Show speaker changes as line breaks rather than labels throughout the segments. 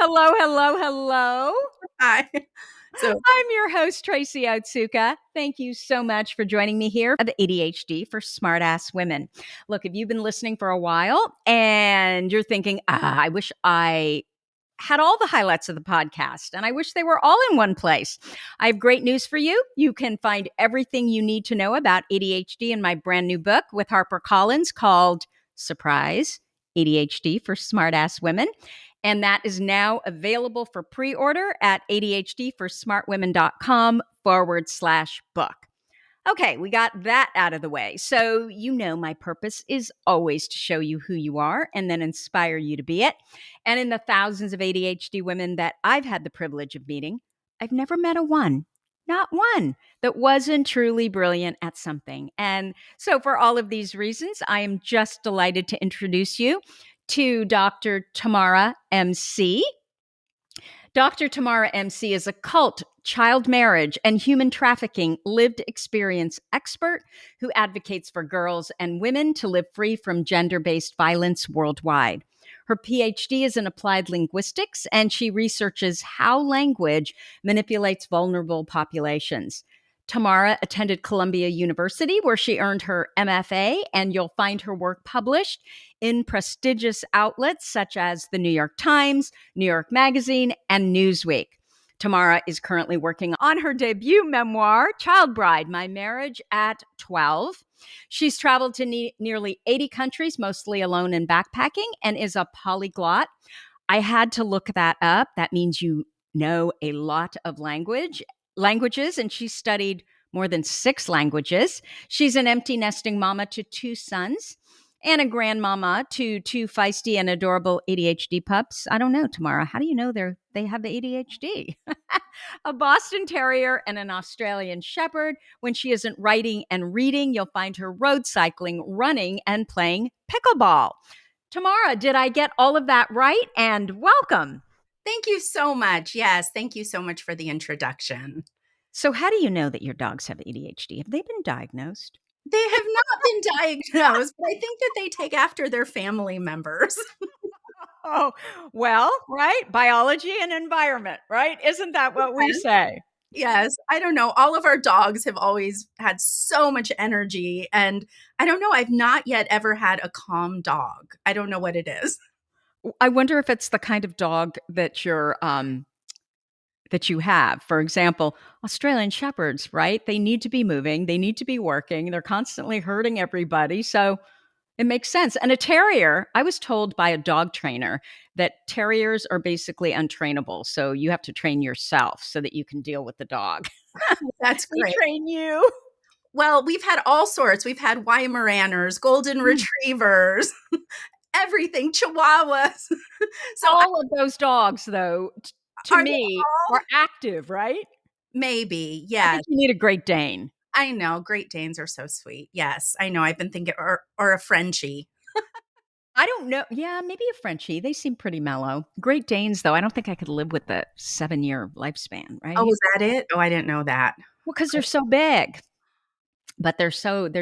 hello, hello, hello.
Hi. So
I'm your host, Tracy Otsuka. Thank you so much for joining me here at ADHD for Smartass Women. Look, if you've been listening for a while and you're thinking, I wish I had all the highlights of the podcast and I wish they were all in one place. I have great news for you. You can find everything you need to know about ADHD in my brand new book with HarperCollins called Surprise ADHD for Smartass Women. And that is now available for pre-order at adhdforsmartwomen.com/book. Okay, we got that out of the way. So, you know, my purpose is always to show you who you are and then inspire you to be it. And in the thousands of ADHD women that I've had the privilege of meeting, I've never met not one, that wasn't truly brilliant at something. And so, for all of these reasons, I am just delighted to introduce you to Dr. Tamara MC. Dr. Tamara MC is a cult, child marriage, and human trafficking lived experience expert who advocates for girls and women to live free from gender-based violence worldwide. Her PhD is in applied linguistics, and she researches how language manipulates vulnerable populations. Tamara attended Columbia University, where she earned her MFA, and you'll find her work published in prestigious outlets such as the New York Times, New York Magazine, and Newsweek. Tamara is currently working on her debut memoir, Child Bride, My Marriage at 12. She's traveled to nearly 80 countries, mostly alone and backpacking, and is a polyglot. I had to look that up. That means you know a lot of languages, and she studied more than 6 languages. She's an empty nesting mama to 2 sons and a grandmama to 2 feisty and adorable ADHD pups. I don't know, Tamara. How do you know they have ADHD? A Boston Terrier and an Australian Shepherd. When she isn't writing and reading, you'll find her road cycling, running, and playing pickleball. Tamara, did I get all of that right? And welcome.
thank you so much. Yes, thank you so much for the introduction.
So, how do you know that your dogs have ADHD? Have they been diagnosed?
They have not been diagnosed, but I think that they take after their family members.
Oh, well, right? Biology and environment, right? Isn't that what we
Yes.
say?
Yes, I don't know. All of our dogs have always had so much energy, and I don't know, I've not yet ever had a calm dog. I don't know what it is.
I wonder if it's the kind of dog that you have. For example, Australian shepherds, right? They need to be moving, they need to be working, they're constantly hurting everybody. So it makes sense. And a terrier, I was told by a dog trainer that terriers are basically untrainable. So you have to train yourself so that you can deal with the dog.
That's
They
great.
train you.
Well, we've had all sorts. We've had Weimaraners, golden retrievers, everything, chihuahuas. So
All of those dogs, though, to
are they
me,
all?
are active, right?
Maybe,
I
yes.
think you need a Great Dane.
I know, Great Danes are so sweet. Yes, I know, I've been thinking or a Frenchie.
I don't know. Yeah, maybe a Frenchie. They seem pretty mellow. Great Danes, though, I don't think I could live with the 7-year lifespan,
Oh,
right?
is that it? Oh, I didn't know that.
Well, because they're so big, but they're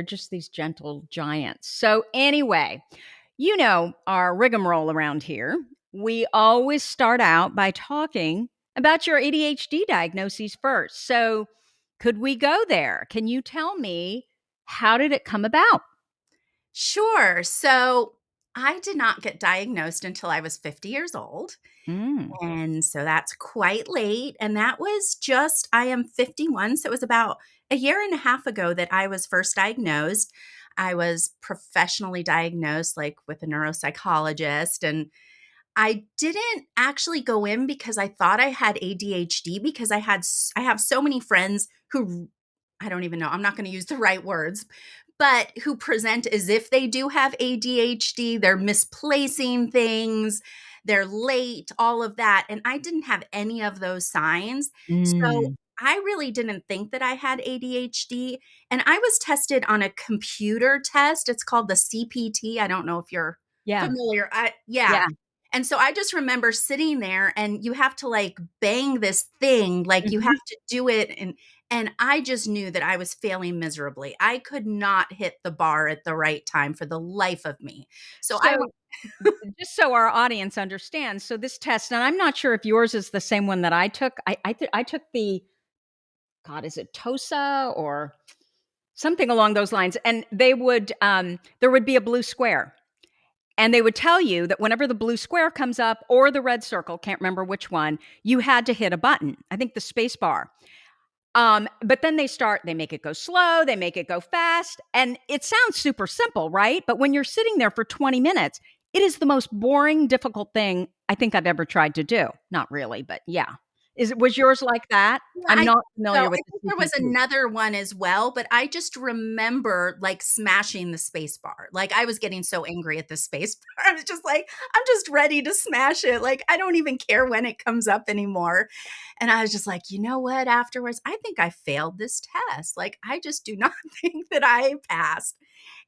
just these gentle giants. So anyway, you know our rigmarole around here. We always start out by talking about your ADHD diagnoses first. So could we go there? Can you tell me how did it come about?
Sure. So, I did not get diagnosed until I was 50 years old,
Mm.
and so that's quite late, and that was just I am 51, so it was about a year and a half ago that I was first diagnosed. I was professionally diagnosed, like, with a neuropsychologist, and I didn't actually go in because I thought I had ADHD because I have so many friends who I don't even know, I'm not gonna use the right words, but who present as if they do have ADHD, they're misplacing things, they're late, all of that, and I didn't have any of those signs. So,
Mm.
I really didn't think that I had ADHD, and I was tested on a computer test, it's called the CPT, I don't know if you're
Yeah.
familiar. I yeah.
Yeah.
And so I just remember sitting there and you have to like bang this thing, like you
Mhm.
have to do it and I just knew that I was failing miserably. I could not hit the bar at the right time for the life of me. So I
So
went
just so our audience understands, so this test, and I'm not sure if yours is the same one that I took. I took the, God, is it TOSA or something along those lines? And they would there would be a blue square, and they would tell you that whenever the blue square comes up or the red circle, can't remember which one, you had to hit a button. I think the space bar. But then they make it go slow, they make it go fast, and it sounds super simple, right? But when you're sitting there for 20 minutes, it is the most boring, difficult thing I think I've ever tried to do. Not really, but yeah. Was yours like that?
Yeah,
I'm
I
not
so
familiar
I
with
think
the
there was
CPT.
another one as well, but I just remember, like, smashing the space bar. Like, I was getting so angry at the space bar. I was just like, "I'm just ready to smash it." Like, I don't even care when it comes up anymore. And I was just like, "You know what?" Afterwards, I think I failed this test. Like, I just do not think that I passed.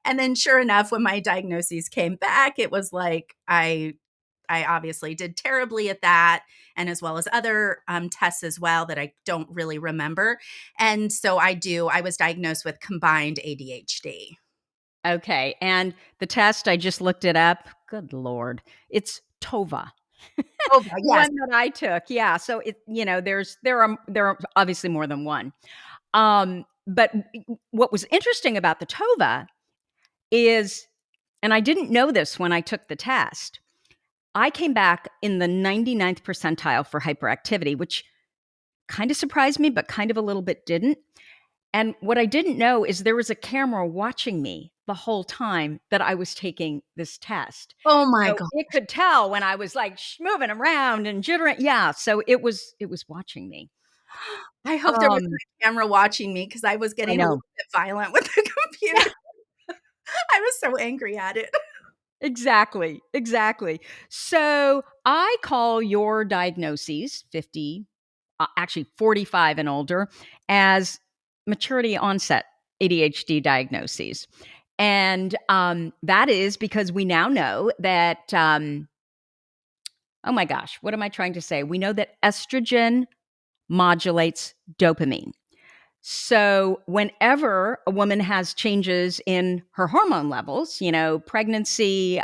And then sure enough, when my diagnoses came back, it was like I obviously did terribly at that, and as well as other tests as well that I don't really remember. And so I was diagnosed with combined ADHD.
Okay, and the test, I just looked it up. Good lord. It's TOVA.
Oh,
The
yes.
one that I took. Yeah, so there are obviously more than one. But what was interesting about the TOVA is, and I didn't know this when I took the test, I came back in the 99th percentile for hyperactivity, which kind of surprised me, but kind of a little bit didn't. And what I didn't know is there was a camera watching me the whole time that I was taking this test.
Oh my
So
god.
it could tell when I was like moving around and jittering. Yeah, so it was watching me.
I hope there wasn't
Um,
a camera watching me because I was
I
getting a little
know.
bit violent with the computer. I was so angry at it.
Exactly, exactly. So I call your diagnoses 50, actually 45 and older, as maturity onset ADHD diagnoses. And that is because we now know that, oh my gosh, what am I trying to say? We know that estrogen modulates dopamine. So, whenever a woman has changes in her hormone levels, pregnancy,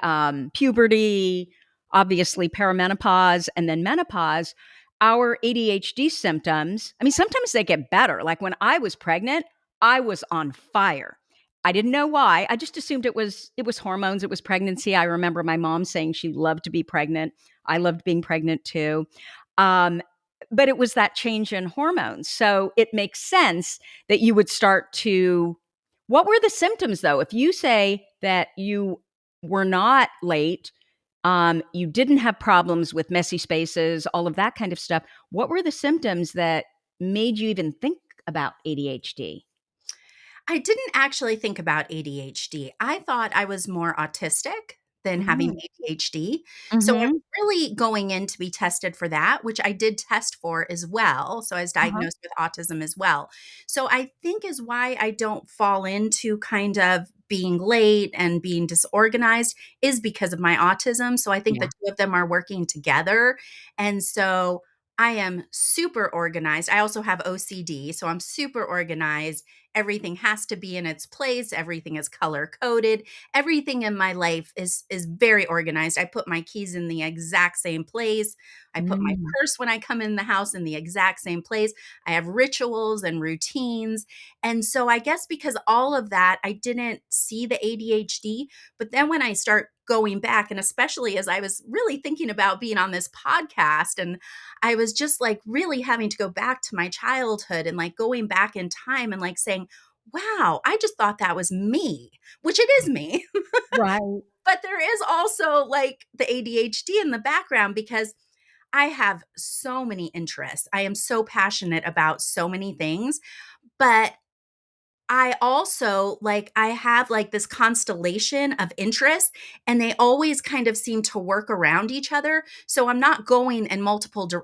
puberty, obviously perimenopause, and then menopause, our ADHD symptoms, I mean, sometimes they get better. Like when I was pregnant, I was on fire. I didn't know why. I just assumed it was hormones, it was pregnancy. I remember my mom saying she loved to be pregnant. I loved being pregnant too. Um, but it was that change in hormones. So it makes sense that you would start to. What were the symptoms though? If you say that you were not late, you didn't have problems with messy spaces, all of that kind of stuff, what were the symptoms that made you even think about ADHD?
I didn't actually think about ADHD. I thought I was more autistic than having
Mm-hmm.
ADHD. So I
Mm-hmm.
was really going in to be tested for that, which I did test for as well. So I was
Uh-huh.
diagnosed with autism as well. So I think is why I don't fall into kind of being late and being disorganized is because of my autism. So I think the
Yeah.
two of them are working together. And so I am super organized. I also have OCD, so I'm super organized. Everything has to be in its place. Everything is color coded. Everything in my life is very organized. I put my keys in the exact same place. I put my
Mm.
purse when I come in the house in the exact same place. I have rituals and routines. And so I guess because all of that, I didn't see the ADHD. But then when I start going back, and especially as I was really thinking about being on this podcast, and I was just like really having to go back to my childhood and like going back in time and like saying, wow, I just thought that was me, which it is me.
Right.
But there is also like the ADHD in the background because I have so many interests. I am so passionate about so many things, but I also I have like this constellation of interests and they always kind of seem to work around each other. So I'm not going in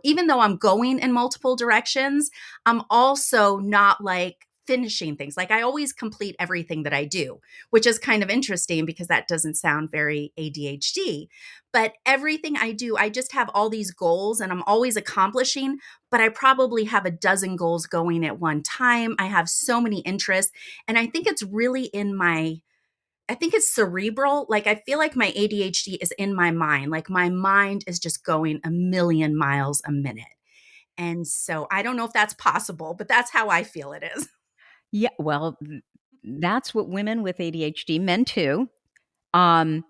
even though I'm going in multiple directions, I'm also not like finishing things. Like I always complete everything that I do, which is kind of interesting because that doesn't sound very ADHD. But everything I do, I just have all these goals and I'm always accomplishing, but I probably have a dozen goals going at one time. I have so many interests and I think it's really in my I think it's cerebral. Like I feel like my ADHD is in my mind. Like my mind is just going a million miles a minute. And so I don't know if that's possible, but that's how I feel it is.
Yeah, well, that's what women with ADHD, men too, um,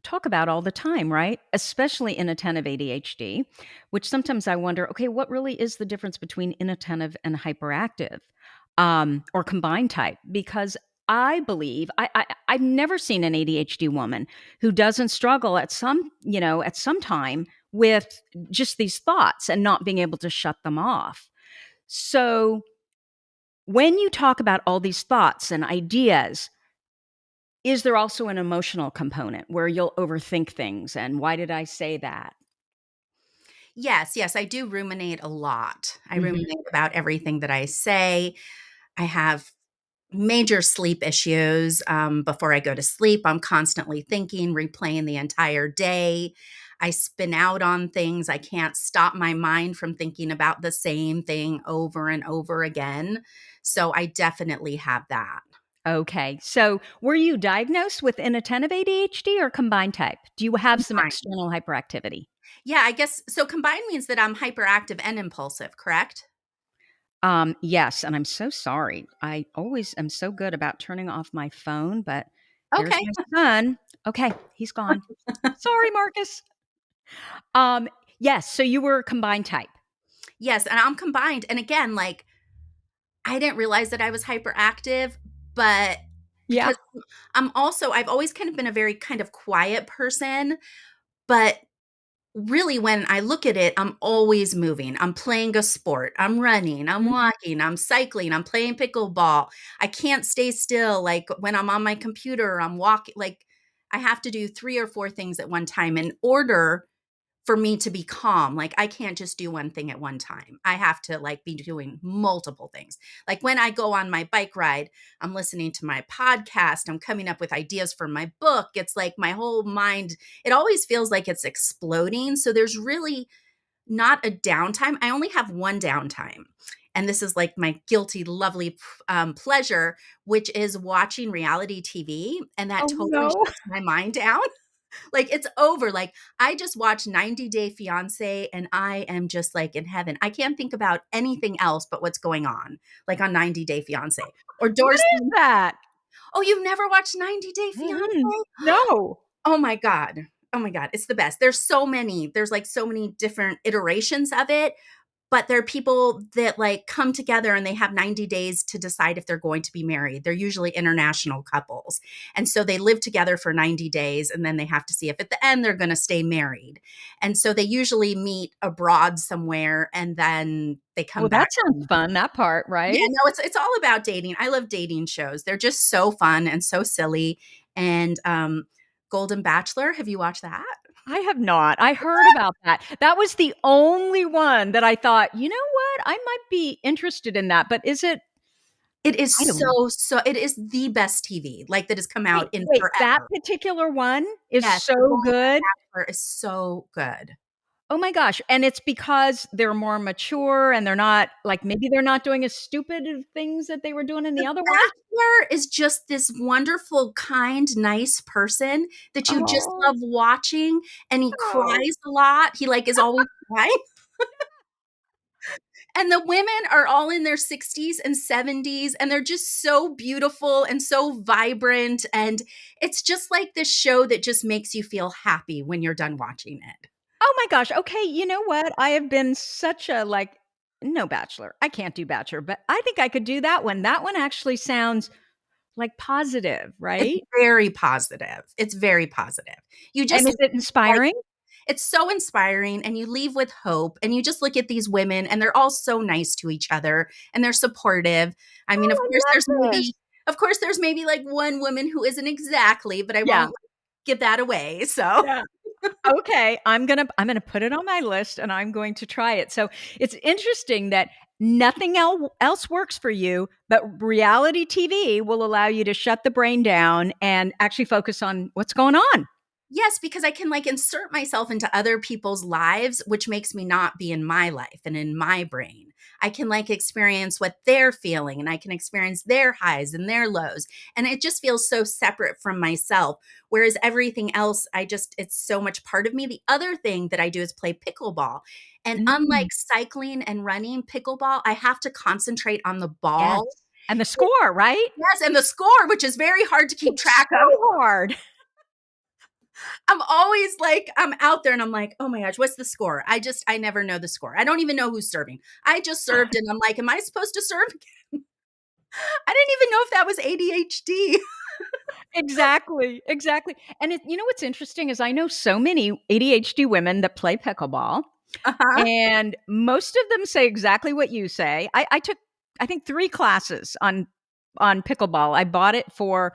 talk about all the time, right? Especially inattentive ADHD, which sometimes I wonder, okay, what really is the difference between inattentive and hyperactive, or combined type? Because I believe I've never seen an ADHD woman who doesn't struggle at some, at some time with just these thoughts and not being able to shut them off. So when you talk about all these thoughts and ideas, is there also an emotional component where you'll overthink things and why did I say that?
Yes, yes, I do ruminate a lot. I
Mhm.
ruminate about everything that I say. I have major sleep issues. Before I go to sleep, I'm constantly thinking, replaying the entire day. I spin out on things. I can't stop my mind from thinking about the same thing over and over again. So I definitely have that.
Okay. So, were you diagnosed with inattentive ADHD or combined type? Do you have some
Combined.
external hyperactivity?
Yeah, I guess so. Combined means that I'm hyperactive and impulsive, correct?
Yes, and I'm so sorry. I always am so good about turning off my phone, but there's
Okay.
my son. Okay, he's gone. Sorry, Marcus. Um, yes, so you were combined type.
Yes, and I'm combined. And again, like I didn't realize that I was hyperactive, but
Yeah.
because I've always kind of been a very kind of quiet person, but really when I look at it, I'm always moving. I'm playing a sport. I'm running, I'm
Mhm.
walking, I'm cycling, I'm playing pickleball. I can't stay still. Like when I'm on my computer, I'm walking. Like I have to do three or four things at one time in order for me to be calm. Like I can't just do one thing at one time. I have to like be doing multiple things. Like when I go on my bike ride, I'm listening to my podcast, I'm coming up with ideas for my book. It's like my whole mind, it always feels like it's exploding. So there's really not a downtime. I only have one downtime. And this is like my guilty, lovely pleasure, which is watching reality TV. And that
Oh
totally
no.
shuts my mind down. Like it's over. Like I just watched 90 Day Fiance and I am just like in heaven. I can't think about anything else but what's going on, like on 90 Day Fiance or
What
Dorsey.
is that?
Oh, you've never watched 90 Day Fiance?
Mm-mm. No.
Oh my God. Oh my God. It's the best. There's so many, there's like so many different iterations of it. But there are people that like come together and they have 90 days to decide if they're going to be married. They're usually international couples. And so they live together for 90 days and then they have to see if at the end they're going to stay married. And so they usually meet abroad somewhere and then they come
Well,
back.
that sounds fun, that part,
Yeah,
right?
no, it's all about dating. I love dating shows. They're just so fun and so silly. And Golden Bachelor, have you watched that?
I have not. I heard about that. That was the only one that I thought, "You know what? I might be interested in that." But is it
It is
I don't know.
it is the best TV like that has come out
Wait,
in
wait, that
forever.
particular one is
Yes,
so
The Golden
good?
Bachelor is so good.
Oh my gosh, and it's because they're more mature and they're not like, maybe they're not doing as stupid of things that they were doing in
The
the other one?
Bachelor is just this wonderful, kind, nice person that you just
Oh,
love watching, and he
oh.
cries a lot. He, like, is always crying, and the women are all in their 60s and 70s, and they're just so beautiful and so vibrant, and it's just like this show that just makes you feel happy when you're done watching it.
Oh my gosh, okay, you know what? I have been such a, like no Bachelor. I can't do Bachelor, but I think I could do that one. That one actually sounds, like, positive,
It's
right?
very positive. It's very positive. You
And
just
is it
like
inspiring?
it's so inspiring and you leave with hope and you just look at these women and they're all so nice to each other and they're supportive. I mean,
Oh, I love this.
of course there's maybe like one woman who isn't exactly, but I
Yeah,
won't give that away. So,
yeah. Okay, I'm gonna put it on my list and I'm going to try it. So it's interesting that nothing else works for you, but reality TV will allow you to shut the brain down and actually focus on what's going on.
yes, because I can like insert myself into other people's lives, which makes me not be in my life and in my brain. I can like experience what they're feeling, and I can experience their highs and their lows. And it just feels so separate from myself. Whereas everything else, it's so much part of me. The other thing that I do is play pickleball. And unlike
Mm,
cycling and running pickleball, I have to concentrate on the
yes.
ball.
And the score, right?
Yes, and the score, which is very hard to keep
It's
track of.
so hard.
I'm always like, I'm out there and I'm like, oh my gosh, what's the score? I never know the score. I don't even know who's serving. I just served and I'm like, am I supposed to serve? I didn't even know if that was ADHD.
Exactly, exactly. And you know what's interesting is I know so many ADHD women that play pickleball,
Uh-huh.
and most of them say exactly what you say. I took, I think, 3 classes on pickleball. I bought it for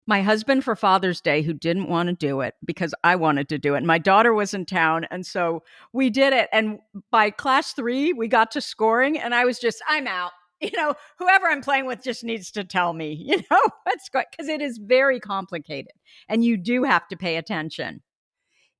my husband for Father's Day, who didn't wanna do it because I wanted to do it. My daughter was in town, and so we did it, and by class 3, we got to scoring, and I was just, "I'm out." You know, "Whoever I'm playing with just needs to tell me," you know? That's great because it is very complicated, and you do have to pay attention.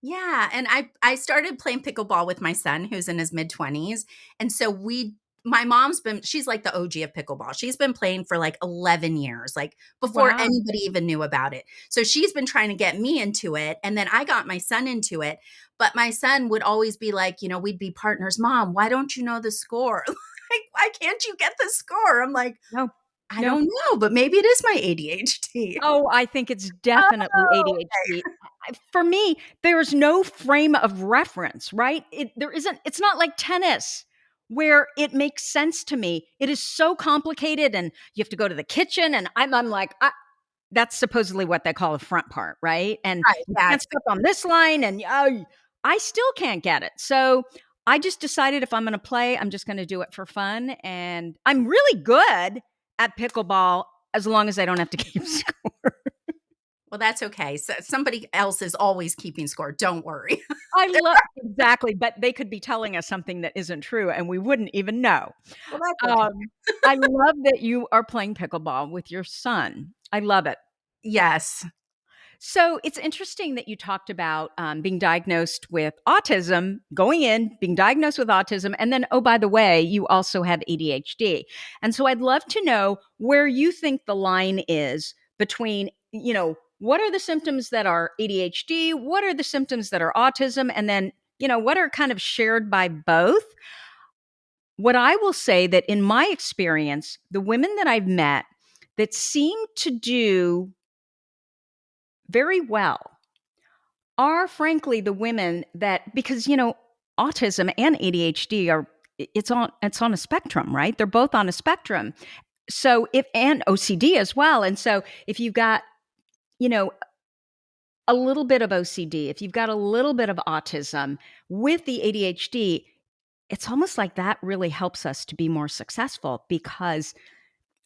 Yeah, and I started playing pickleball with my son who's in his mid-20s, and so we my mom's been she's like the OG of pickleball. She's been playing for like 11 years, like before
Wow.
anybody even knew about it. So she's been trying to get me into it, and then I got my son into it, but my son would always be like, we'd be partners, "Mom, why don't you know the score?" Like, "Why can't you get the score?" I'm like,
No,
"I
no.
don't know, but maybe it is my ADHD."
Oh, I think it's definitely
Oh,
ADHD. For me, there's no frame of reference, right? There isn't, it's not like tennis where it makes sense to me. It is so complicated and you have to go to the kitchen and I'm like, that's supposedly what they call the front part, right? And
right,
you
yeah,
can't
it's
step on this line and I still can't get it. So I just decided if I'm going to play, I'm just going to do it for fun. And I'm really good at pickleball as long as I don't have to keep score.
well, that's okay. So somebody else is always keeping score. Don't worry.
I love exactly, but they could be telling us something that isn't true and we wouldn't even know.
Well, that's okay.
Um, I love that you are playing pickleball with your son. I love it.
Yes.
So it's interesting that you talked about being diagnosed with autism, going in, being diagnosed with autism, and then, oh, by the way, you also have ADHD. And so I'd love to know where you think the line is between, what are the symptoms that are ADHD? What are the symptoms that are autism? And then, what are kind of shared by both? What I will say that in my experience, the women that I've met that seem to do very well are frankly the women that, because autism and ADHD are, it's on a spectrum, right? They're both on a spectrum. So if, and OCD as well. And so if you've got, you know a little bit of OCD, if you've got a little bit of autism with the ADHD, it's almost like that really helps us to be more successful because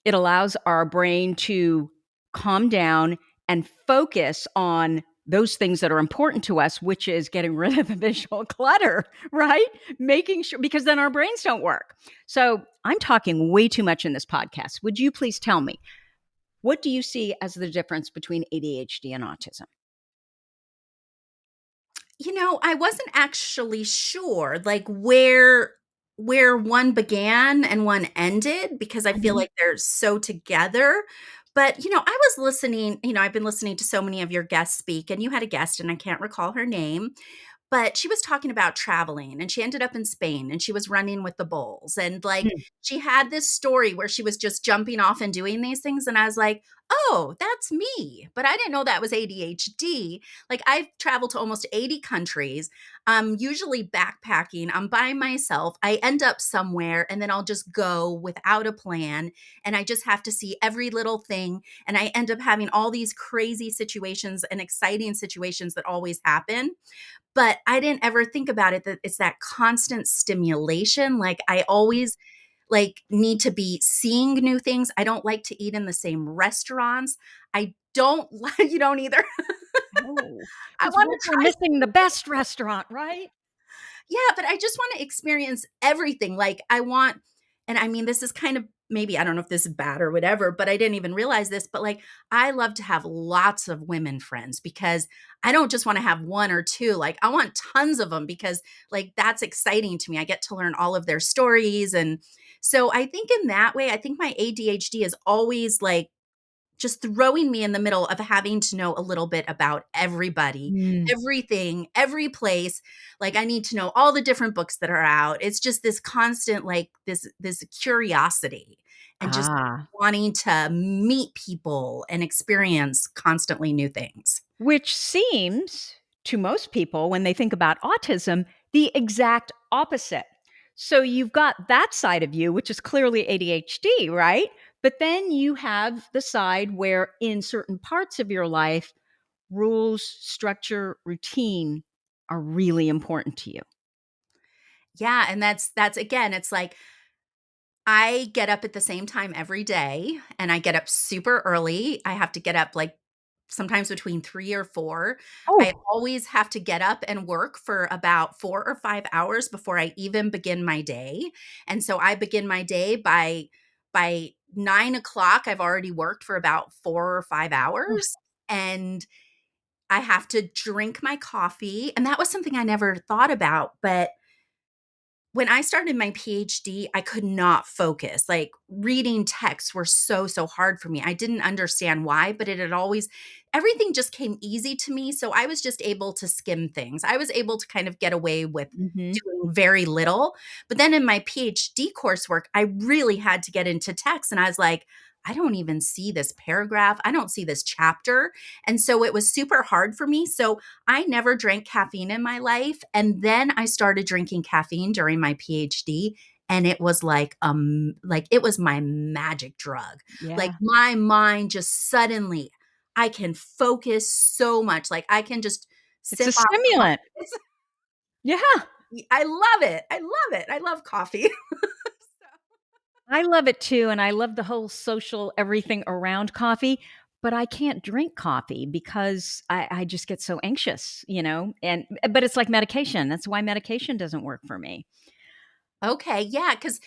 it allows our brain to calm down and focus on those things that are important to us, which is getting rid of the visual clutter, right? Making sure, because then our brains don't work. So I'm talking way too much in this podcast. Would you please tell me, what do you see as the difference between ADHD and autism?
I wasn't actually sure like where one began and one ended because I feel
Mhm.
like they're so together. But I was listening, I've been listening to so many of your guests speak, and you had a guest and I can't recall her name. But she was talking about traveling, and she ended up in Spain, and she was running with the bulls, and, like,
Mm.
she had this story where she was just jumping off and doing these things, and I was like, "Oh, that's me," but I didn't know that was ADHD. Like, I've traveled to almost 80 countries. I'm usually backpacking. I'm by myself. I end up somewhere, and then I'll just go without a plan, and I just have to see every little thing, and I end up having all these crazy situations and exciting situations that always happen. But I didn't ever think about it that it's that constant stimulation. Like, I always, like, need to be seeing new things. I don't like to eat in the same restaurants. I don't like you don't either?
Oh,
I
because
wanna
we're
try.
missing the best restaurant, right?
Yeah, but I just wanna experience everything. Like, I want and I mean, this is kind of maybe, I don't know if this is bad or whatever, but I didn't even realize this, but like, I love to have lots of women friends because I don't just want to have one or two. Like, I want tons of them because like that's exciting to me. I get to learn all of their stories. And so I think in that way, I think my ADHD is always like just throwing me in the middle of having to know a little bit about everybody,
Mm.
everything, every place. Like I need to know all the different books that are out. It's just this constant like this curiosity and just
Ah.
wanting to meet people and experience constantly new things.
Which seems to most people, when they think about autism, the exact opposite. So you've got that side of you, which is clearly ADHD, right? But then you have the side where, in certain parts of your life, rules, structure, routine are really important to you.
Yeah, and that's again, it's like I get up at the same time every day and I get up super early. I have to get up like sometimes between 3 or 4. I
Oh,
always have to get up and work for about 4 or 5 hours before I even begin my day. And so I begin my day by 9 o'clock. I've already worked for about 4 or 5 hours. And I have to drink my coffee. And that was something I never thought about. But when I started my PhD, I could not focus. Like reading texts were so hard for me. I didn't understand why, but it had always, everything just came easy to me. So I was just able to skim things. I was able to kind of get away with
hmm,
doing very little. But then in my PhD coursework, I really had to get into text. And I was like, I don't even see this paragraph. I don't see this chapter. And so it was super hard for me. So I never drank caffeine in my life. And then I started drinking caffeine during my PhD. And it was like it was my magic drug. Like
yeah.
my mind just suddenly, I can focus so much. Like I can just
It's a
sip on
stimulant.
coffee.
Yeah.
I love it. I love it. I love coffee.
I love it too. And I love the whole social everything around coffee, but I can't drink coffee because I just get so anxious, and but it's like medication. That's why medication doesn't work for me.
Okay, yeah, because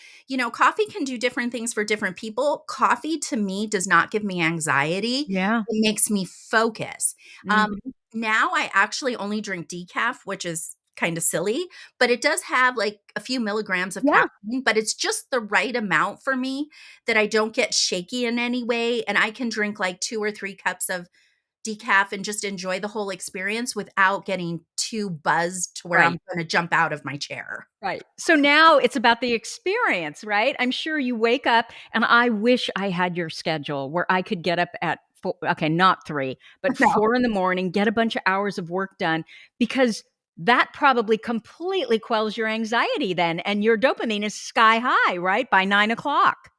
coffee can do different things for different people. Coffee to me does not give me anxiety.
Yeah.
It makes me focus.
Mhm.
Now I actually only drink decaf, which is kind of silly, but it does have like a few milligrams of
Yeah.
caffeine, but it's just the right amount for me that I don't get shaky in any way. And I can drink like 2 or 3 cups of decaf and just enjoy the whole experience without getting too buzzed to where I'm
Right.
going to jump out of my chair.
Right. So now it's about the experience, right? I'm sure you wake up, and I wish I had your schedule where I could get up at four, okay, not 3, but
No.
4 in the morning, get a bunch of hours of work done, because that probably completely quells your anxiety then, and your dopamine is sky high, right? By 9 o'clock.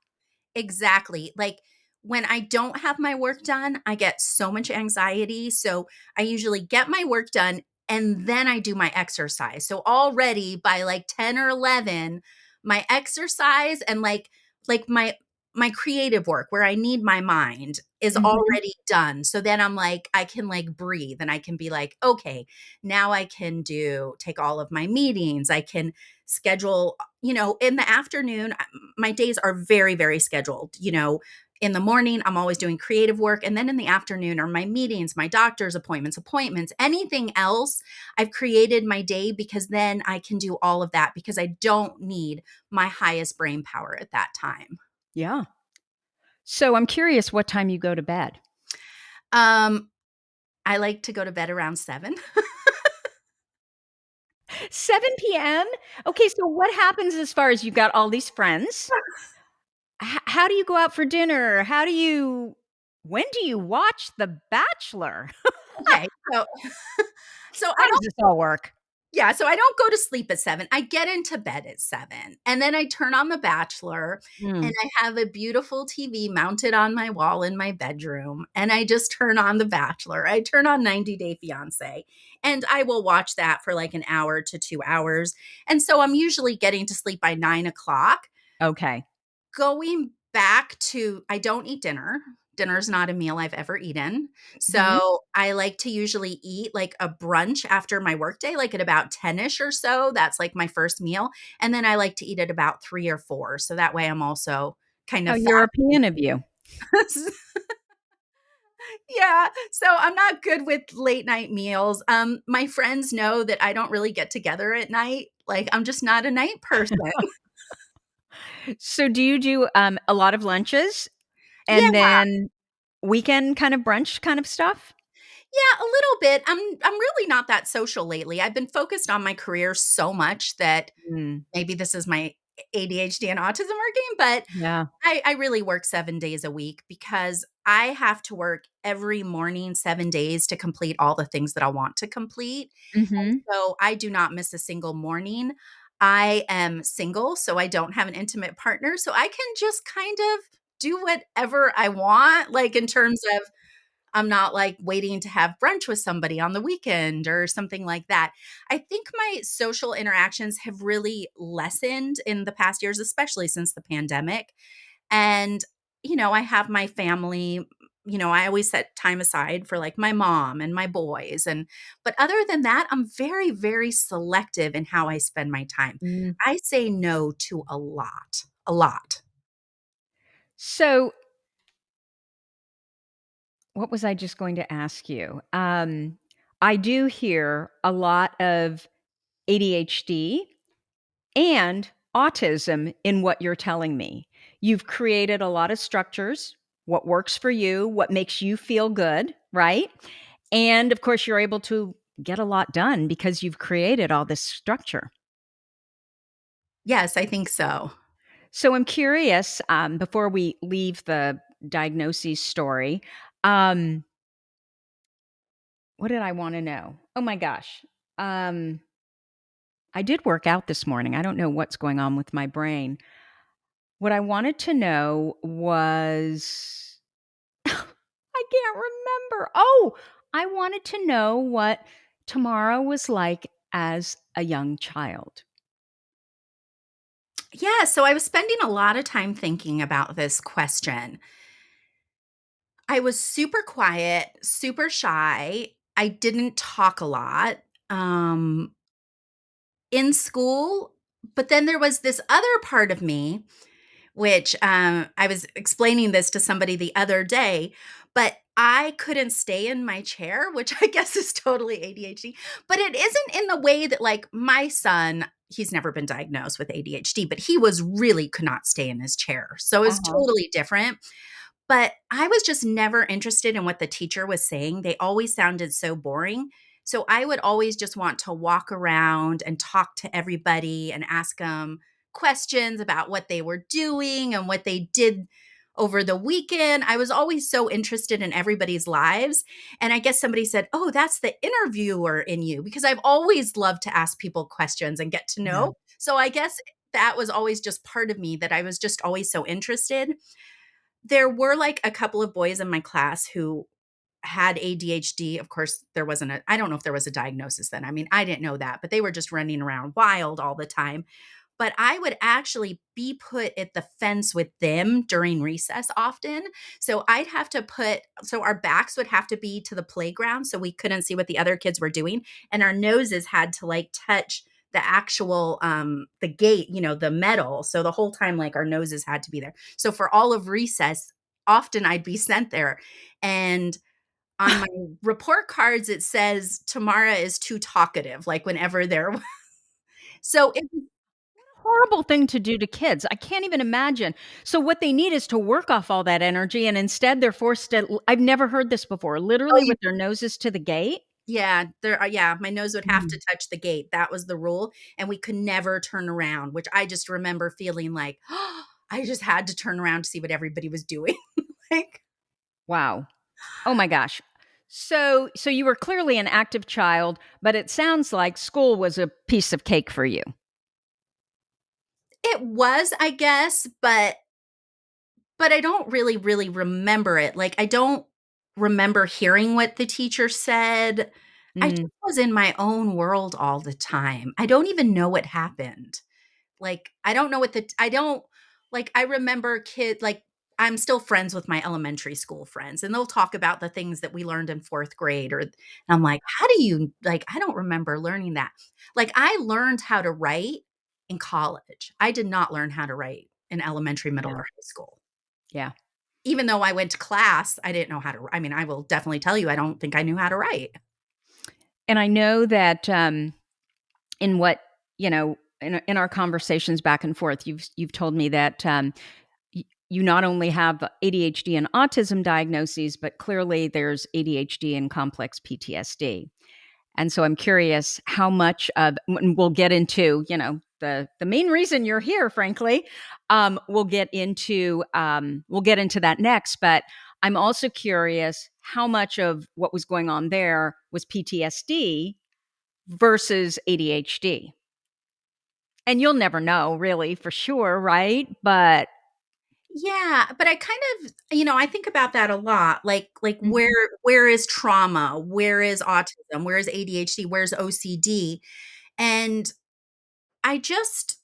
Exactly. Like when I don't have my work done, I get so much anxiety. So I usually get my work done and then I do my exercise. So already by like 10 or 11, my exercise and like my creative work where I need my mind is
Mhm.
already done. So then I'm like I can like breathe and I can be like, okay, now I can do take all of my meetings. I can schedule, in the afternoon my days are very, very scheduled. In the morning, I'm always doing creative work. And then in the afternoon are my meetings, my doctor's appointments, anything else. I've created my day because then I can do all of that because I don't need my highest brain power at that time.
Yeah. So I'm curious what time you go to bed.
Um, I like to go to bed around 7.
7 p.m.? Okay, so what happens as far as you've got all these friends? How do you go out for dinner? When do you watch The Bachelor?
Okay. So I
How does
don't
this all work?
Yeah, so I don't go to sleep at 7. I get into bed at 7, and then I turn on The Bachelor, and
Mm,
I have a beautiful TV mounted on my wall in my bedroom, and I just turn on The Bachelor. I turn on 90 Day Fiancé, and I will watch that for like an hour to 2 hours, and so I'm usually getting to sleep by 9 o'clock.
okay.
Going back to I don't eat dinner Dinner's not a meal I've ever eaten.
Mhm.
So I like to usually eat like a brunch after my workday, like at about 10ish or so. That's like my first meal. And then I like to eat at about 3 or 4. So that way I'm also kind
How
of
European of you.
fast. Yeah. So I'm not good with late night meals. My friends know that I don't really get together at night. Like I'm just not a night person.
So do you do, a lot of lunches
Yeah.
and then weekend kind of brunch kind of stuff?
Yeah, a little bit. I'm really not that social lately. I've been focused on my career so much that
Mm,
maybe this is my ADHD and autism working, but
yeah.
I really work 7 days a week because I have to work every morning 7 days to complete all the things that I want to complete. And
Mhm.
so I do not miss a single morning. I am single, so I don't have an intimate partner. So I can just kind of do whatever I want, like in terms of I'm not like waiting to have brunch with somebody on the weekend or something like that. I think my social interactions have really lessened in the past years, especially since the pandemic. And, I have my family. I always set time aside for like my mom and my boys. But other than that, I'm very, very selective in how I spend my time.
Mm.
I say no to a lot, a lot.
So, what was I just going to ask you? I do hear a lot of ADHD and autism in what you're telling me. You've created a lot of structures, what works for you, what makes you feel good, right? And of course, you're able to get a lot done because you've created all this structure.
Yes, I think so.
So I'm curious, before we leave the diagnosis story, um, what did I want to know? Oh my gosh. Um, I did work out this morning. I don't know what's going on with my brain. What I wanted to know was I can't remember. Oh, I wanted to know what tomorrow was like as a young child.
Yeah, so I was spending a lot of time thinking about this question. I was super quiet, super shy. I didn't talk a lot um, in school. But then there was this other part of me, which I was explaining this to somebody the other day, but I couldn't stay in my chair, which I guess is totally ADHD. But it isn't in the way that, like, my son, he's never been diagnosed with ADHD, but he was really could not stay in his chair. So it's
Uh-huh.
totally different. But I was just never interested in what the teacher was saying. They always sounded so boring. So I would always just want to walk around and talk to everybody and ask them questions about what they were doing and what they did over the weekend. I was always so interested in everybody's lives. And I guess somebody said, "Oh, that's the interviewer in you," because I've always loved to ask people questions and get to
Yeah.
know. So I guess that was always just part of me that I was just always so interested. There were, like, a couple of boys in my class who had ADHD. Of course, there wasn't a I don't know if there was a diagnosis then. I mean, I didn't know that, but they were just running around wild all the time. But I would actually be put at the fence with them during recess often. So I'd have to put so our backs would have to be to the playground so we couldn't see what the other kids were doing, and our noses had to, like, touch the actual, the gate, the metal. So the whole time, like, our noses had to be there. So for all of recess, often I'd be sent there, and on my report cards, it says, "Tamara is too talkative," like, whenever there so it
Horrible thing to do to kids. I can't even imagine. So what they need is to work off all that energy, and instead they're forced to I've never heard this before,
oh,
literally with their noses to the gate?
yeah, my nose would have
Mm.
to touch the gate. That was the rule, and we could never turn around, which I just remember feeling like, I just had to turn around to see what everybody was doing. Like,
Wow. Oh my gosh. So you were clearly an active child, but it sounds like school was a piece of cake for you.
it was, I guess, but I don't really, really remember it. Like, I don't remember hearing what the teacher said. I just
Mm.
was in my own world all the time. I don't even know what happened. Like, I don't know what the I don't like, I remember like, I'm still friends with my elementary school friends, and they'll talk about the things that we learned in 4th grade, or and I'm like, "How do you like, I don't remember learning that." Like, I learned how to write in college. I did not learn how to write in elementary, middle,
Yeah.
or high school.
Yeah.
Even though I went to class, I didn't know how to I mean, I will definitely tell you, I don't think I knew how to write.
And I know that in what, in our conversations back and forth, you've told me that you not only have ADHD and autism diagnoses, but clearly there's ADHD and complex PTSD. And so I'm curious how much of, and we'll get into, the main reason you're here, frankly. We'll get into that next, but I'm also curious how much of what was going on there was PTSD versus ADHD. And you'll never know really for sure, right? But
Yeah, but I kind of, I think about that a lot. Like where
Mhm.
where is trauma? Where is autism? Where is ADHD? Where's OCD? And I just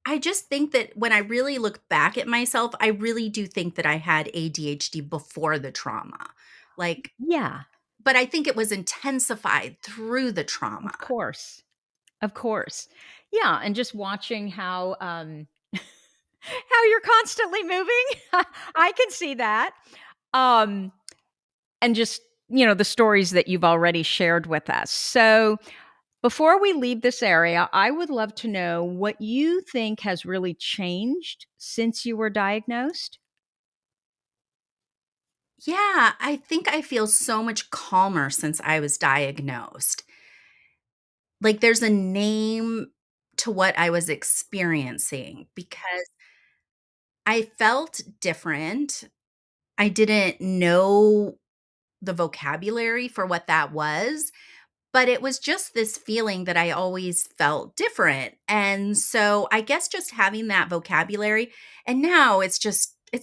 I just think that when I really look back at myself, I really do think that I had ADHD before the trauma. Like,
Yeah,
but I think it was intensified through the trauma.
of course. Of course. Yeah, and just watching how how you're constantly moving. I can see that. Um and just, the stories that you've already shared with us. So, before we leave this area, I would love to know what you think has really changed since you were diagnosed.
Yeah, I think I feel so much calmer since I was diagnosed. Like, there's a name to what I was experiencing because I felt different. I didn't know the vocabulary for what that was, but it was just this feeling that I always felt different. And so I guess just having that vocabulary, and now it's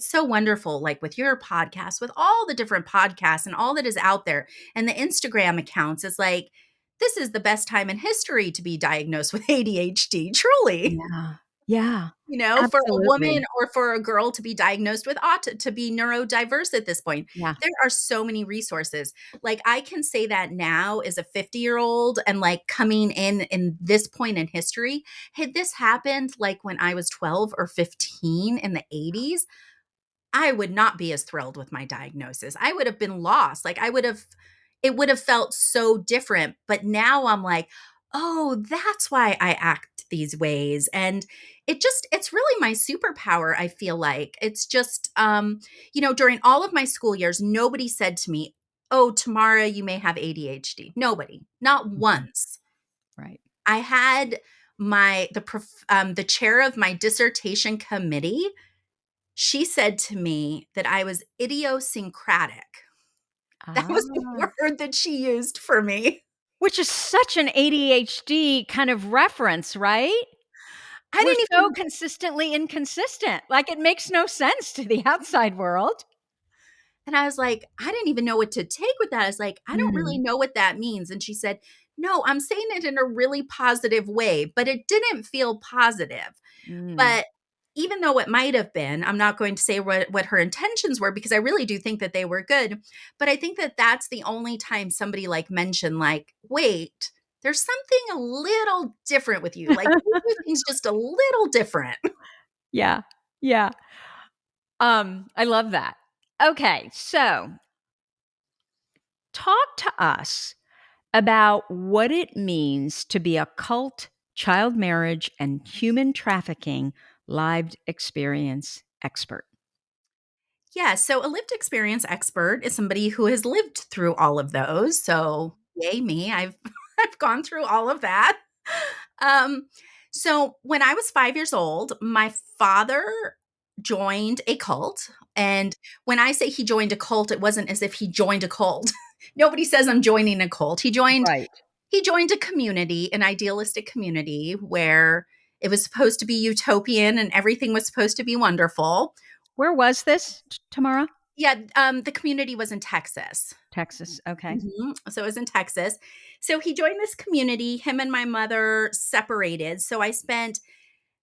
so wonderful, like with your podcast, with all the different podcasts and all that is out there, and the Instagram accounts, is like, this is the best time in history to be diagnosed with ADHD, truly.
Yeah. Yeah.
For a woman
Absolutely.
or for a girl to be diagnosed with to be neurodiverse at this point.
Yeah.
There are so many resources. Like, I can say that now as a 50-year-old and, like, coming in this point in history, had this happened, like, when I was 12 or 15 in the '80s, I would not be as thrilled with my diagnosis. I would have been lost. Like, it would have felt so different. But now I'm like, oh, that's why I act these ways. And it's really my superpower, I feel like. It's just, during all of my school years, nobody said to me, oh, Tamara, you may have ADHD. Nobody, not
Mhm.
once.
Right.
I had the chair of my dissertation committee. She said to me that I was idiosyncratic. That was the
Ah.
word that she used for me.
Which is such an ADHD kind of reference, right?
I
We're
didn't
so
even
consistently inconsistent. Like, it makes no sense to the outside world.
and I was like, I didn't even know what to take with that. I was like, I don't really
Mm,
know what that means. And she said, no, I'm saying it in a really positive way, but it didn't feel positive.
mm.
But even though it might have been, I'm not going to say what her intentions were because I really do think that they were good. But I think that that's the only time somebody like mentioned, like, wait, there's something a little different with you. Like, you do things just a little different.
Yeah. Yeah. I love that. Okay, so talk to us about what it means to be a cult, child marriage, and human trafficking lived experience expert.
Yeah, so a lived experience expert is somebody who has lived through all of those. So, yay me, I've I've gone through all of that. Um, so when I was 5 years old, my father joined a cult, and when I say he joined a cult, it wasn't as if he joined a cult. Nobody says I'm joining a cult.
Right.
He joined a community, an idealistic community where it was supposed to be utopian and everything was supposed to be wonderful.
Where was this, Tamara?
Yeah, the community was in Texas.
Texas. Okay.
So it was in Texas. So he joined this community. Him and my mother separated. So I spent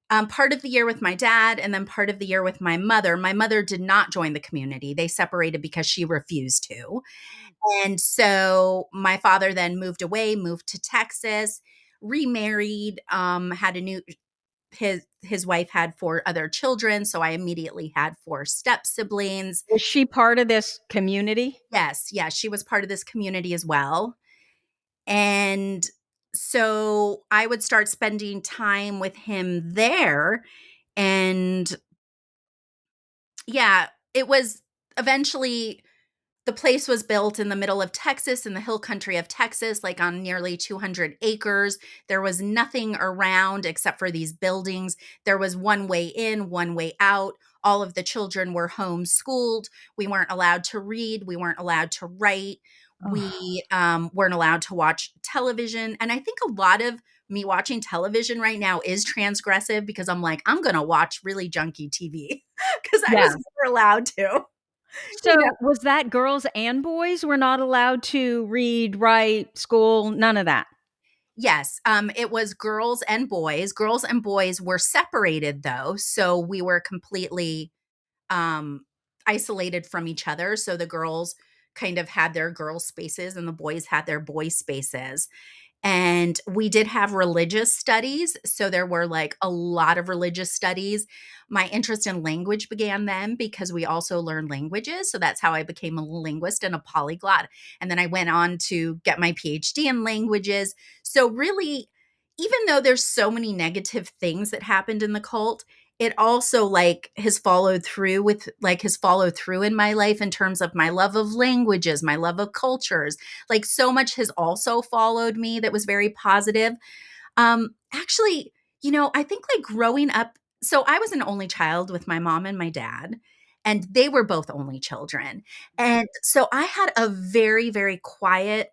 Part of the year with my dad and then part of the year with my mother. My mother did not join the community. They separated because she refused to. And so my father then moved away, moved to Texas, remarried, had a new his wife had four other children, so I immediately had four step siblings.
Was she part of this community?
Yes, yes, she was part of this community as well. And so I would start spending time with him there. And yeah, it was eventually the place was built in the middle of Texas, in the hill country of Texas, like on nearly 200 acres. There was nothing around except for these buildings. There was one way in, one way out. All of the children were homeschooled. We weren't allowed to read. We weren't allowed to write.
Oh,
We weren't allowed to watch television. And I think a lot of me watching television right now is transgressive because I'm like, I'm going to watch really junky TV because I was
yeah.
never allowed to. You know,
So was that girls and boys were not allowed to read, write, school, none of that?
yes, it was girls and boys. Girls and boys were separated though, so we were completely um, isolated from each other. So the girls kind of had their girl spaces and the boys had their boy spaces. And we did have religious studies. So there were like a lot of religious studies. My interest in language began then because we also learned languages. So that's how I became a linguist and a polyglot. And then I went on to get my PhD in languages. So, really, even though there's so many negative things that happened in the cult, it also like has followed through with like has followed through in my life in terms of my love of languages, my love of cultures, like so much has also followed me that was very positive. Actually, I think like growing up, so I was an only child with my mom and my dad, and they were both only children. And so I had a very, very quiet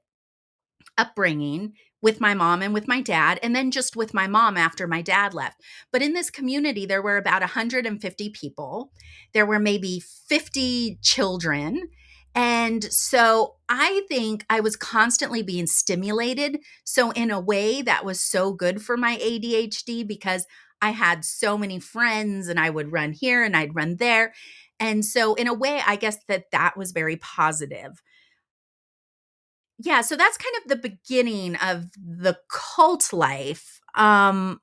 upbringing with my mom and with my dad, and then just with my mom after my dad left. But in this community, there were about 150 people. There were maybe 50 children. And so I think I was constantly being stimulated. So, in a way, that was so good for my ADHD because I had so many friends and I would run here and I'd run there. And so, in a way, I guess that was very positive. Yeah, so that's kind of the beginning of the cult life. The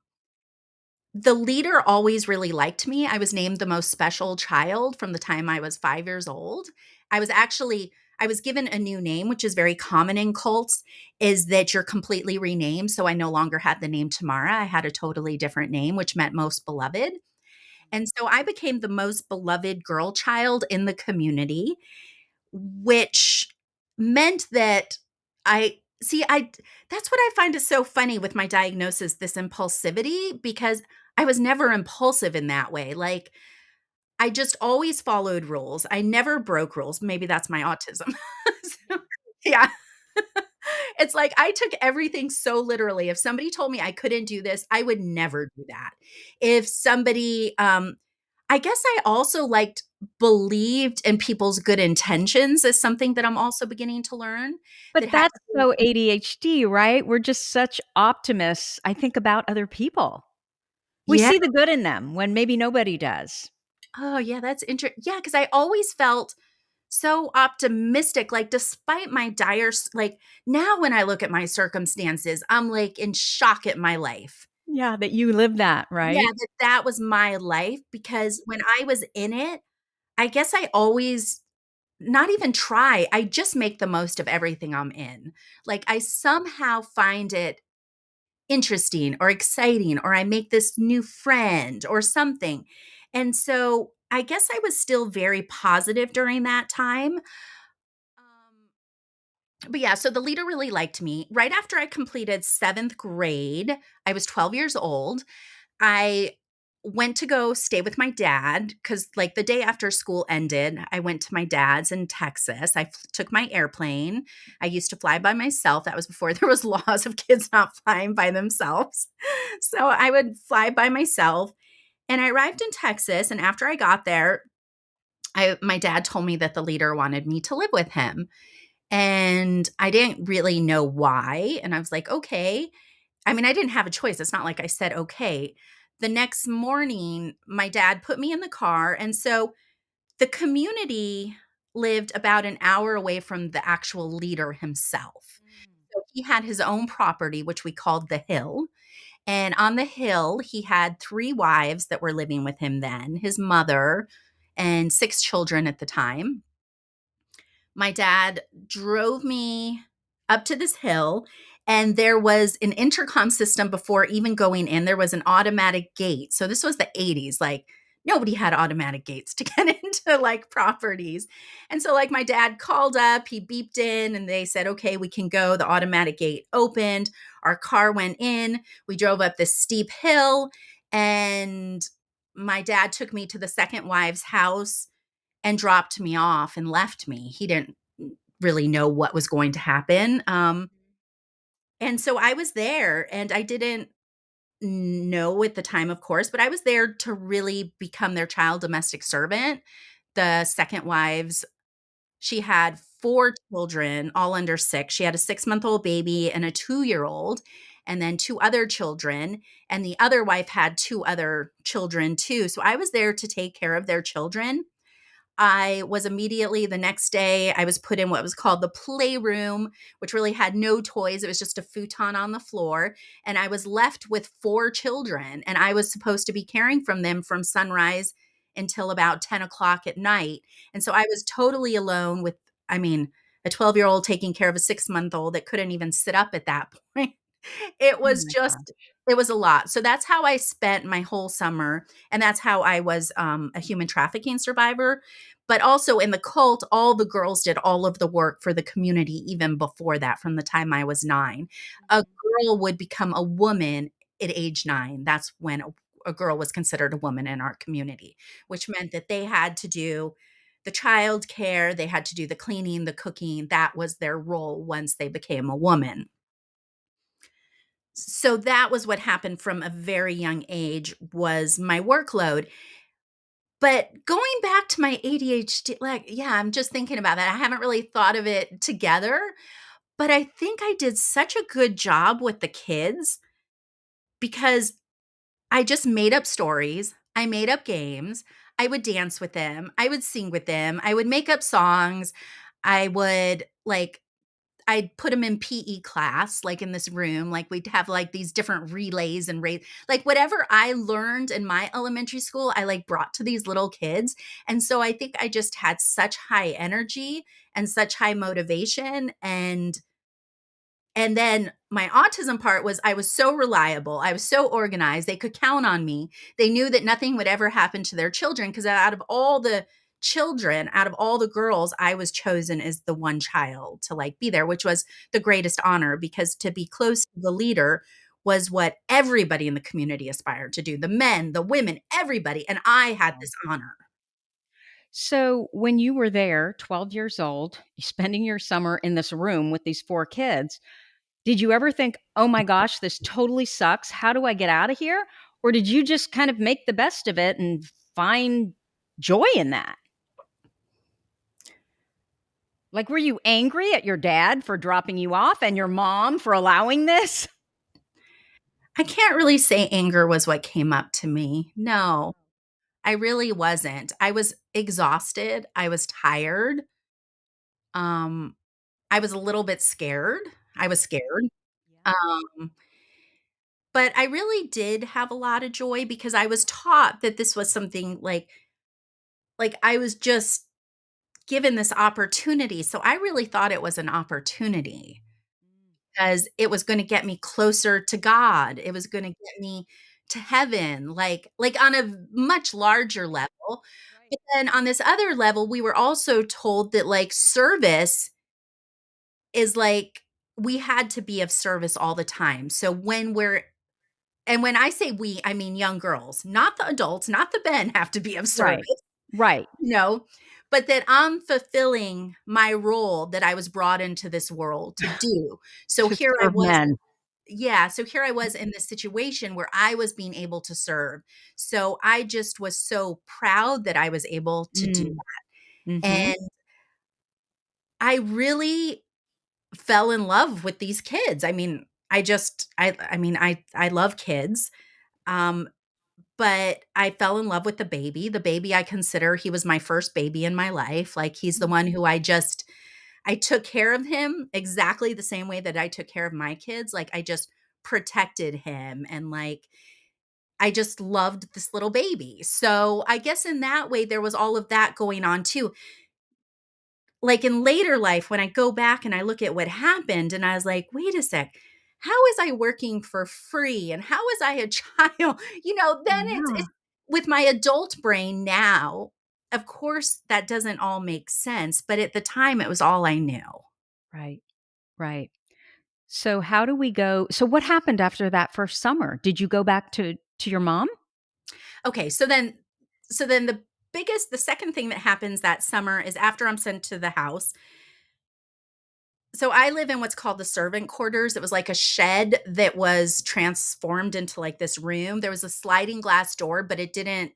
leader always really liked me. I was named the most special child from the time I was 5 years old. I was given a new name, which is very common in cults, is that you're completely renamed. So I no longer had the name Tamara. I had a totally different name, which meant most beloved. And so I became the most beloved girl child in the community, which meant that I that's what I find is so funny with my diagnosis, this impulsivity, because I was never impulsive in that way. Like, I just always followed rules. I never broke rules. Maybe that's my autism. So, yeah. It's like I took everything so literally. If somebody told me I couldn't do this, I would never do that. If somebody I guess I also believed in people's good intentions is something that I'm also beginning to learn that
But
has
that's so ADHD, right? We're just such optimists, I think, about other people. We
yeah.
see the good in them when maybe nobody does.
Oh, yeah, that's interesting. Yeah, because I always felt so optimistic, like, despite my now when I look at my circumstances, I'm, like, in shock at my life.
Yeah, that you live that,
Yeah,
right?
that was my life because when I was in it, I guess I always not even try, I just make the most of everything I'm in. Like, I somehow find it interesting or exciting, or I make this new friend or something. And so I guess I was still very positive during that time. But yeah, so the leader really liked me. Right after I completed seventh grade, I was 12 years old. I went to go stay with my dad because, like, the day after school ended, I went to my dad's in Texas. Took my airplane. I used to fly by myself. That was before there was laws of kids not flying by themselves. So I would fly by myself. And I arrived in Texas. And after I got there, my dad told me that the leader wanted me to live with him. And I didn't really know why. And I was like, okay. I mean, I didn't have a choice. It's not like I said, okay. the next morning, my dad put me in the car. And so the community lived about an hour away from the actual leader himself. So he had his own property, which we called the Hill. And on the Hill, he had three wives that were living with him then, his mother, and six children at the time. My dad drove me up to this hill, and there was an intercom system before even going in. There was an automatic gate. So this was the 80s. Like, nobody had automatic gates to get into like properties. And so like my dad called up, he beeped in and they said, "Okay, we can go." The automatic gate opened. Our car went in. We drove up this steep hill, and my dad took me to the second wife's house and dropped me off and left me. He didn't really know what was going to happen. And so I was there, and I didn't know at the time, of course, but I was there to really become their child domestic servant. The second wives, she had four children, all under six. She had a 6 month old baby and a 2 year old, and then two other children. And the other wife had two other children too. So I was there to take care of their children. I was immediately the next day, I was put in what was called the playroom, which really had no toys. It was just a futon on the floor. And I was left with four children, and I was supposed to be caring from them from sunrise until about 10 o'clock at night. And so I was totally alone with, I mean, a 12-year-old taking care of a 6 month old that couldn't even sit up at that point. It
Oh
was
my gosh.
just, it was a lot. So that's how I spent my whole summer. And that's how I was a human trafficking survivor. But also in the cult, all the girls did all of the work for the community, even before that, from the time I was 9. A girl would become a woman at age 9. That's when a girl was considered a woman in our community, which meant that they had to do the child care, they had to do the cleaning, the cooking. That was their role once they became a woman. So that was what happened from a very young age, was my workload. But going back to my ADHD, like, yeah, I'm just thinking about that. I haven't really thought of it together, but I think I did such a good job with the kids because I just made up stories. I made up games. I would dance with them. I would sing with them. I would make up songs. I would like I'd put them in PE class, like, in this room, like, we'd have, like, these different relays and like, whatever I learned in my elementary school, I, like, brought to these little kids, and so I think I just had such high energy and such high motivation, and then my autism part was I was so reliable. I was so organized. They could count on me. They knew that nothing would ever happen to their children because out of all the children, out of all the girls, I was chosen as the one child to like be there, which was the greatest honor because to be close to the leader was what everybody in the community aspired to do. The men, the women, everybody. And I had this honor.
So, when you were there, 12 years old, spending your summer in this room with these four kids, did you ever think, "Oh my gosh, this totally sucks. How do I get out of here?" Or did you just kind of make the best of it and find joy in that? Like, were you angry at your dad for dropping you off and your mom for allowing this?
I can't really say anger was what came up to me. No, I really wasn't. I was exhausted. I was tired. Um, I was a little bit scared. I was scared.
Yeah.
Um, but I really did have a lot of joy because I was taught that this was something like I was just given this opportunity. So I really thought it was an opportunity because it was going to get me closer to God. It was going to get me to heaven, like on a much larger level.
Right.
But then on this other level, we were also told that like service is like we had to be of service all the time. So when I say we, I mean young girls, not the adults, not the men have to be of service,
Right. Right.
you know, but that I'm fulfilling my role that I was brought into this world to do. So
To
here I
serve
was,
men.
yeah, so here I was in this situation where I was being able to serve. So I just was so proud that I was able to do
Mm.
that.
Mhm.
And I really fell in love with these kids. I mean, I love kids. Um, but I fell in love with the baby. The baby I consider he was my first baby in my life. Like, he's the one who I took care of him exactly the same way that I took care of my kids. Like, I just protected him, and, like, I just loved this little baby. So, I guess in that way, there was all of that going on too. Like, in later life, when I go back and I look at what happened, and I was like, "Wait a sec. How was I working for free? And how was I a child?" Then it's
Yeah.
with my adult brain now, of course, that doesn't all make sense, but at the time, it was all I knew.
Right. Right. So how do we go so what happened after that first summer? Did you go back to your mom?
Okay, so then the second thing that happens that summer is after I'm sent to the house. So I live in what's called the servant quarters. It was like a shed that was transformed into like this room. There was a sliding glass door, but it didn't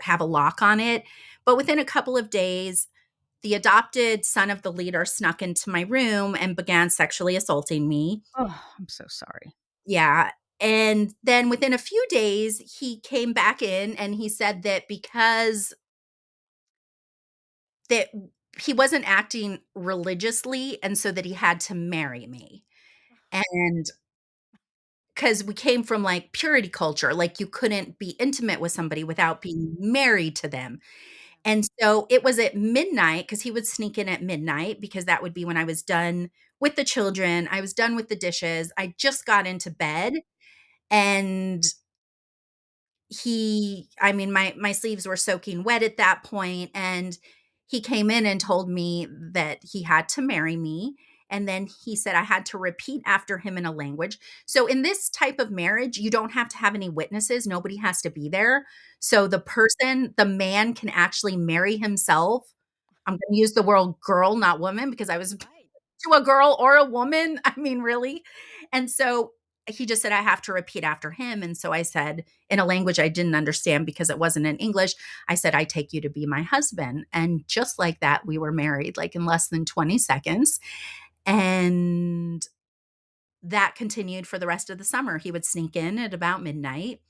have a lock on it. But within a couple of days, the adopted son of the leader snuck into my room and began sexually assaulting me.
Oh, I'm so sorry.
Yeah. And then within a few days, he came back in and he said that because that he wasn't acting religiously, and so that he had to marry me. And because we came from, like, purity culture, like, you couldn't be intimate with somebody without being married to them. And so it was at midnight, because he would sneak in at midnight, because that would be when I was done with the children, I was done with the dishes, I just got into bed, and I mean, my sleeves were soaking wet at that point, and he came in and told me that he had to marry me, and then he said I had to repeat after him in a language. So in this type of marriage, you don't have to have any witnesses, nobody has to be there. So the man can actually marry himself. I'm gonna use the word girl, not woman, because I was
Right.
to a girl or a woman. I mean, really? And so he just said, I have to repeat after him. And so I said, in a language I didn't understand because it wasn't in English, I said, I take you to be my husband. And just like that, we were married like in less than 20 seconds. And that continued for the rest of the summer. He would sneak in at about midnight.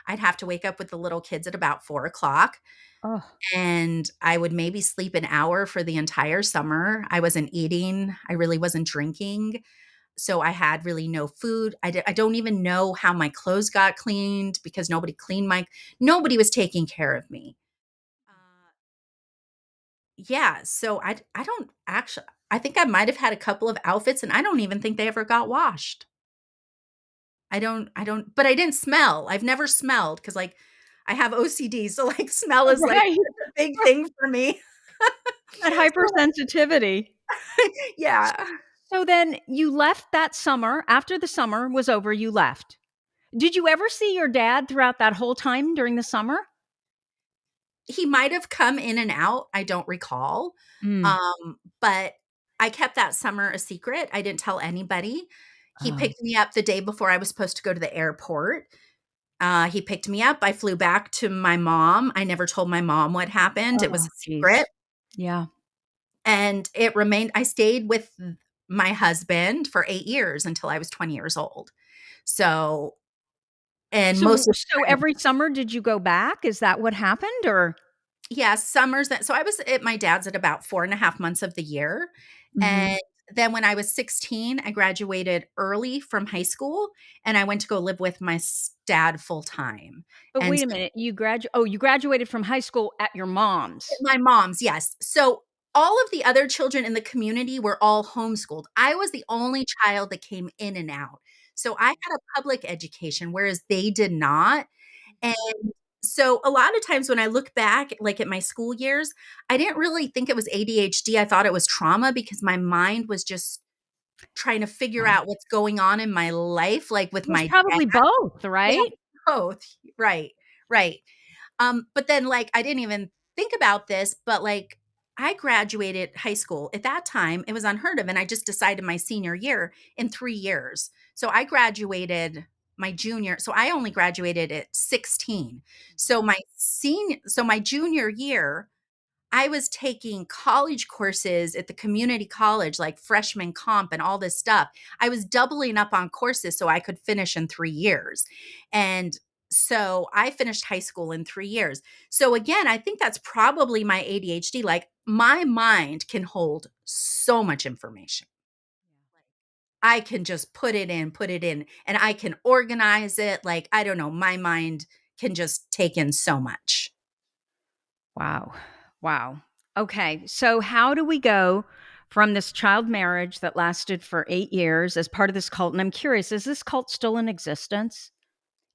I'd have to wake up with the little kids at about 4 o'clock.
Oh,
And I would maybe sleep an hour for the entire summer. I wasn't eating. I really wasn't drinking. So I had really no food. I don't even know how my clothes got cleaned because nobody was taking care of me. Uh, yeah, so I don't actually I think I might have had a couple of outfits and I don't even think they ever got washed. I don't but I didn't smell. I've never smelled because, like, I have OCD, so, like, smell is, like,
right.
such a big thing for me.
That
So,
hypersensitivity.
yeah.
So then you left that summer. After the summer was over, you left. Did you ever see your dad throughout that whole time during the summer?
He might have come in and out, I don't recall,
Mm.
but I kept that summer a secret, I didn't tell anybody. He
Oh.
picked me up the day before I was supposed to go to the airport. He picked me up, I flew back to my mom, I never told my mom what happened, it was
Oh,
a secret,
geez. Yeah.
and I stayed with my husband for 8 years until I was 20 years old. So and most of
So
the time.
every summer did you go back? Is that what happened or
Yeah, summers that so I was at my dad's at about 4.5 months of the year,
Mhm.
and then when I was 16, I graduated early from high school, and I went to go live with my dad full time,
But
and
wait a
so
minute, you graduated from high school at your mom's.
my mom's, yes. So all of the other children in the community were all homeschooled. I was the only child that came in and out. So I had a public education, whereas they did not, and so a lot of times when I look back, like, at my school years, I didn't really think it was ADHD, I thought it was trauma because my mind was just trying to figure
Right.
out what's going on in my life, like, with
It was
my dad.
probably both,
Yeah,
right?
both. Right, right. But then, like, I didn't even think about this, but, like, I graduated high school. At that time, it was unheard of, and I just decided my senior year in 3 years. So I graduated so I only graduated at 16. So my junior year, I was taking college courses at the community college, like freshman comp and all this stuff. I was doubling up on courses so I could finish in 3 years. And So I finished high school in 3 years. So again, I think that's probably my ADHD. Like my mind can hold so much information. I can just put it in, and I can organize it. Like, I don't know, my mind can just take in so much.
Wow. Wow. Okay. So, how do we go from this child marriage that lasted for 8 years as part of this cult? And I'm curious, is this cult still in existence?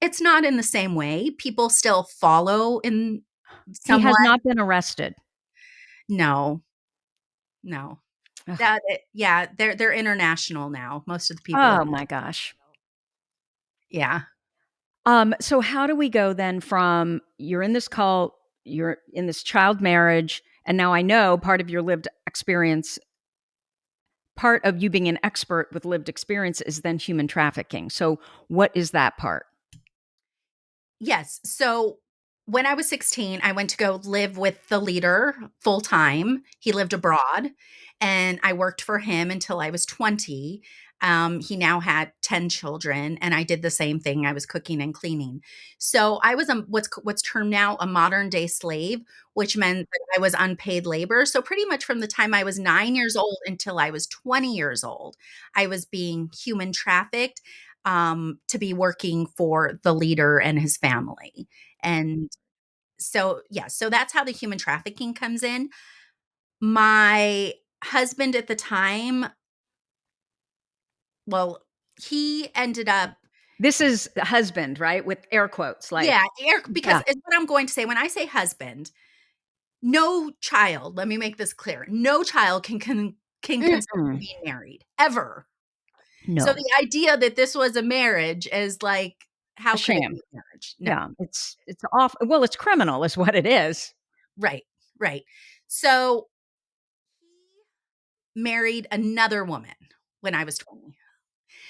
It's not in the same way. People still follow in
He has
somewhat.
not been arrested.
No, no.
Ugh.
Yeah, they're international now. Most of the people are.
Oh my gosh.
Yeah.
So how do we go then from you're in this cult, you're in this child marriage, and now I know part of your lived experience, part of you being an expert with lived experience is then human trafficking. So what is that part?
Yes. So when I was 16, I went to go live with the leader full time. He lived abroad and I worked for him until I was 20. He now had 10 children and I did the same thing. I was cooking and cleaning. So I was what's termed now a modern day slave, which meant that I was unpaid labor. So pretty much from the time I was 9 years old until I was 20 years old, I was being human trafficked to be working for the leader and his family. And so, yeah, so that's how the human trafficking comes in. My husband at the time, well, he ended up,
This is husband, right? With air quotes, like,
yeah, because
yeah.
it's what I'm going to say when I say husband, no child, let me make this clear, no child can consent to
Mm-mm.
being married ever. So
No,
the idea that this was a marriage is like,
a
how could it
sham.
be a marriage? No.
Yeah, it's off. Well, it's criminal, is what it is.
Right, right. So he married another woman when I was 20.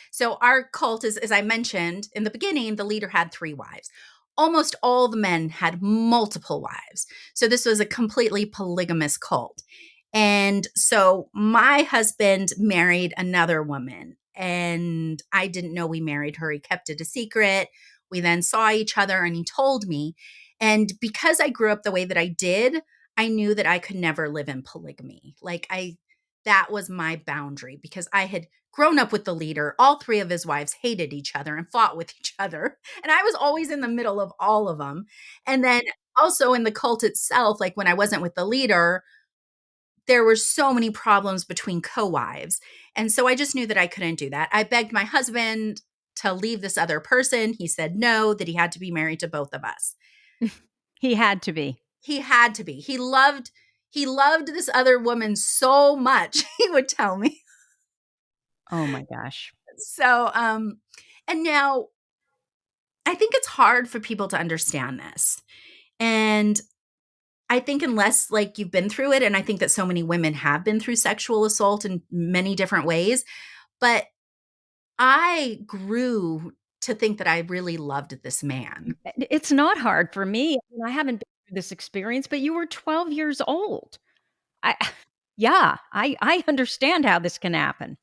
So our cult is, as I mentioned in the beginning, the leader had 3 wives. Almost all the men had multiple wives. So this was a completely polygamous cult. And so my husband married another woman, and I didn't know we married her. He kept it a secret. We then saw each other and he told me. And because I grew up the way that I did, I knew that I could never live in polygamy. That was my boundary because I had grown up with the leader. All three of his wives hated each other and fought with each other. And I was always in the middle of all of them. And then also in the cult itself, like when I wasn't with the leader, there were so many problems between co-wives. And so I just knew that I couldn't do that. I begged my husband to leave this other person. He said no, that he had to be married to both of us.
He had to be.
He had to be. He loved this other woman so much, he would tell me.
Oh my gosh.
So and now I think it's hard for people to understand this. And I think unless like you've been through it, and I think that so many women have been through sexual assault in many different ways, but I grew to think that I really loved this man.
It's not hard for me. I mean, I haven't been through this experience, but you were 12 years old. I yeah, I understand how this can happen.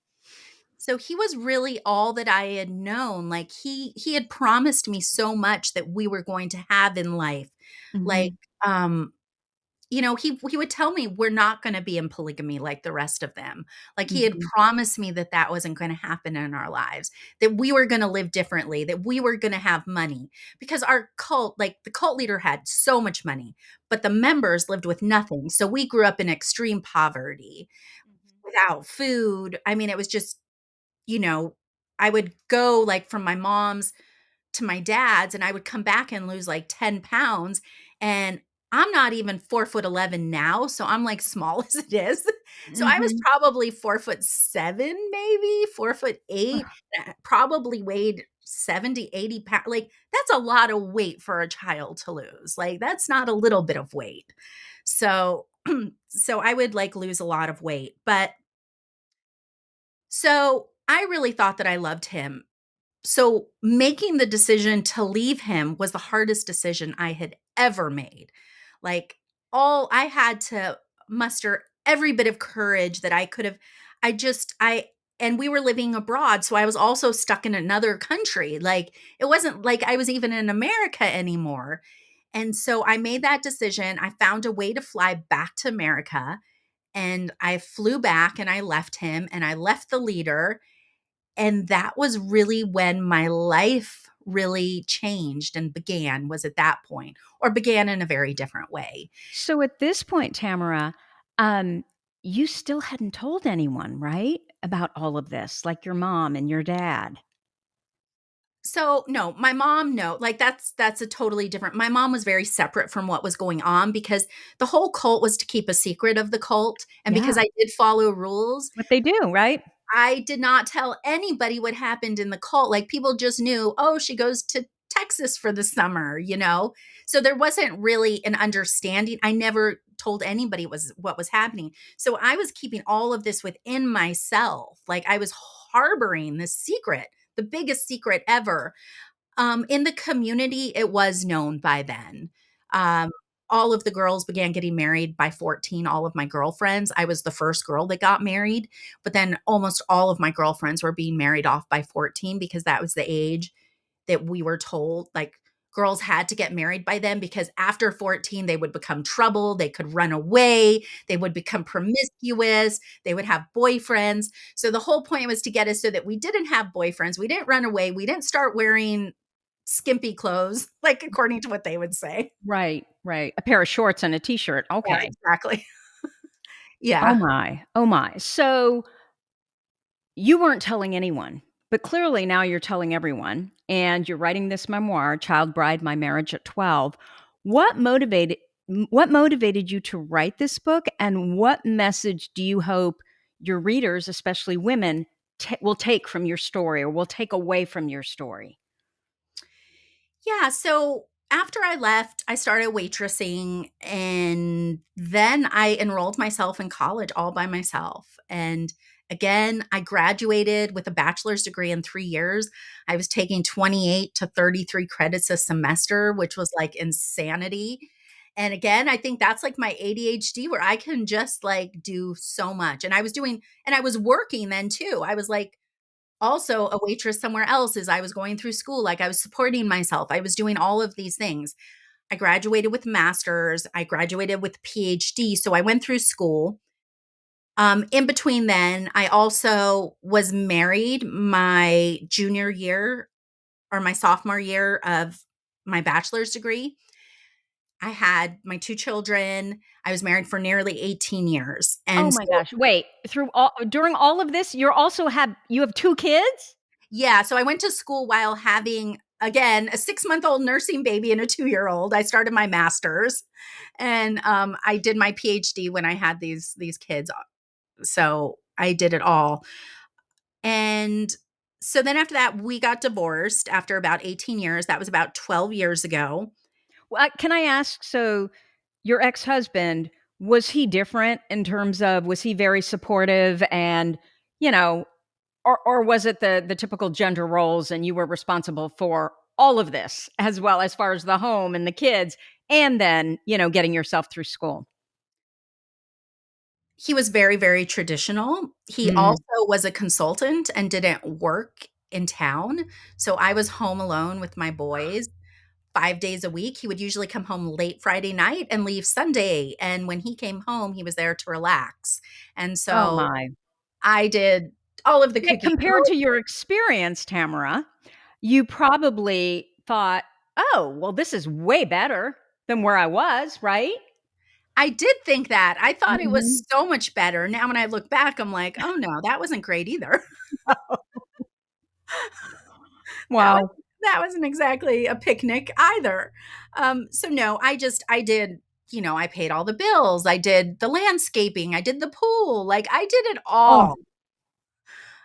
So he was really all that I had known. Like he had promised me so much that we were going to have in life. Like
Mhm,
um he would tell me we're not going to be in polygamy like the rest of them. Like he had
mhm.
promised me that that wasn't going to happen in our lives, that we were going to live differently, that we were going to have money because our cult, like the cult leader had so much money, but the members lived with nothing. So we grew up in extreme poverty without food. I mean, it was just, you know, I would go like from my mom's to my dad's and I would come back and lose like 10 pounds. And I'm not even 4'11" now. So I'm like small as it is. So I was
Mhm.
probably 4'7", maybe 4'8", probably weighed 70, 80 pounds. Like that's a lot of weight for a child to lose. Like that's not a little bit of weight. So, so I would like lose a lot of weight. But so I really thought that I loved him. So making the decision to leave him was the hardest decision I had ever made. Like all I had to muster every bit of courage that I could have. I just I and we were living abroad. So I was also stuck in another country. Like it wasn't like I was even in America anymore. And so I made that decision. I found a way to fly back to America, and I flew back and I left him and I left the leader. And that was really when my life really changed and began, was at that point, or began in a very different way.
So at this point, Tamara, um, you still hadn't told anyone, right? About all of this, like your mom and your dad.
So, no, my mom, no, like that's a totally different. My mom was very separate from what was going on because the whole cult was to keep a secret of the cult, and because
Yeah.
I did follow rules,
What they do, right?
I did not tell anybody what happened in the cult. Like people just knew, oh, she goes to Texas for the summer, you know? So there wasn't really an understanding. I never told anybody what was happening. So I was keeping all of this within myself. Like I was harboring this secret, the biggest secret ever. In the community, it was known by then. Um, all of the girls began getting married by 14, all of my girlfriends. I was the first girl that got married, but then almost all of my girlfriends were being married off by 14 because that was the age that we were told like girls had to get married by then because after 14 they would become trouble, they could run away, they would become promiscuous, they would have boyfriends. So the whole point was to get us so that we didn't have boyfriends, we didn't run away, we didn't start wearing skimpy clothes, like according to what they would say.
Right, right. A pair of shorts and a t-shirt.
Yeah,
Okay.
exactly.
Oh
Yeah.
my. Oh my. So you weren't telling anyone, but clearly now you're telling everyone, and you're writing this memoir, Child Bride: My Marriage at 12. What motivated what motivated you to write this book, and what message do you hope your readers, especially women, will take from your story or will take away from your story?
Yeah, so after I left, I started waitressing, and then I enrolled myself in college all by myself. And again, I graduated with a bachelor's degree in 3 years. I was taking 28 to 33 credits a semester, which was like insanity. And again, I think that's like my ADHD where I can just like do so much. And I was working then too. I was like also a waitress somewhere else as I was going through school. Like I was supporting myself. I was doing all of these things. I graduated with masters. I graduated with PhD. So I went through school. In between then, I also was married my junior year or my sophomore year of my bachelor's degree. I had my two children. I was married for nearly 18 years.
Oh
And
my
so
gosh. Wait, through all during all of this, you have 2 kids?
yeah, so I went to school while having, again, a 6-month-old nursing baby and a 2-year-old. I started my master's, and, I did my PhD when I had these kids, so I did it all, and so then after that, we got divorced after about 18 years. That was about 12 years ago.
Well, can I ask, so your ex-husband, was he different in terms of, was he very supportive and, you know, or was it the typical gender roles and you were responsible for all of this as well, as far as the home and the kids and then, getting yourself through school?
He was very, very traditional. He
Mm.
also was a consultant and didn't work in town, so I was home alone with my boys 5 days a week. He would usually come home late Friday night and leave Sunday, and when he came home, he was there to relax, and
Oh
so
my.
I did all of the
Yet
cooking.
compared to your experience, Tamara, you probably thought, "Oh, well, this is way better than where I was," right?
I did think that. I thought it
Mhm.
was so much better. Now when I look back, I'm like, "Oh, no, that wasn't great either." That was
Wow.
that wasn't exactly a picnic either. So no, I did, I paid all the bills. I did the landscaping. I did the pool. Like I did it
Oh.
all,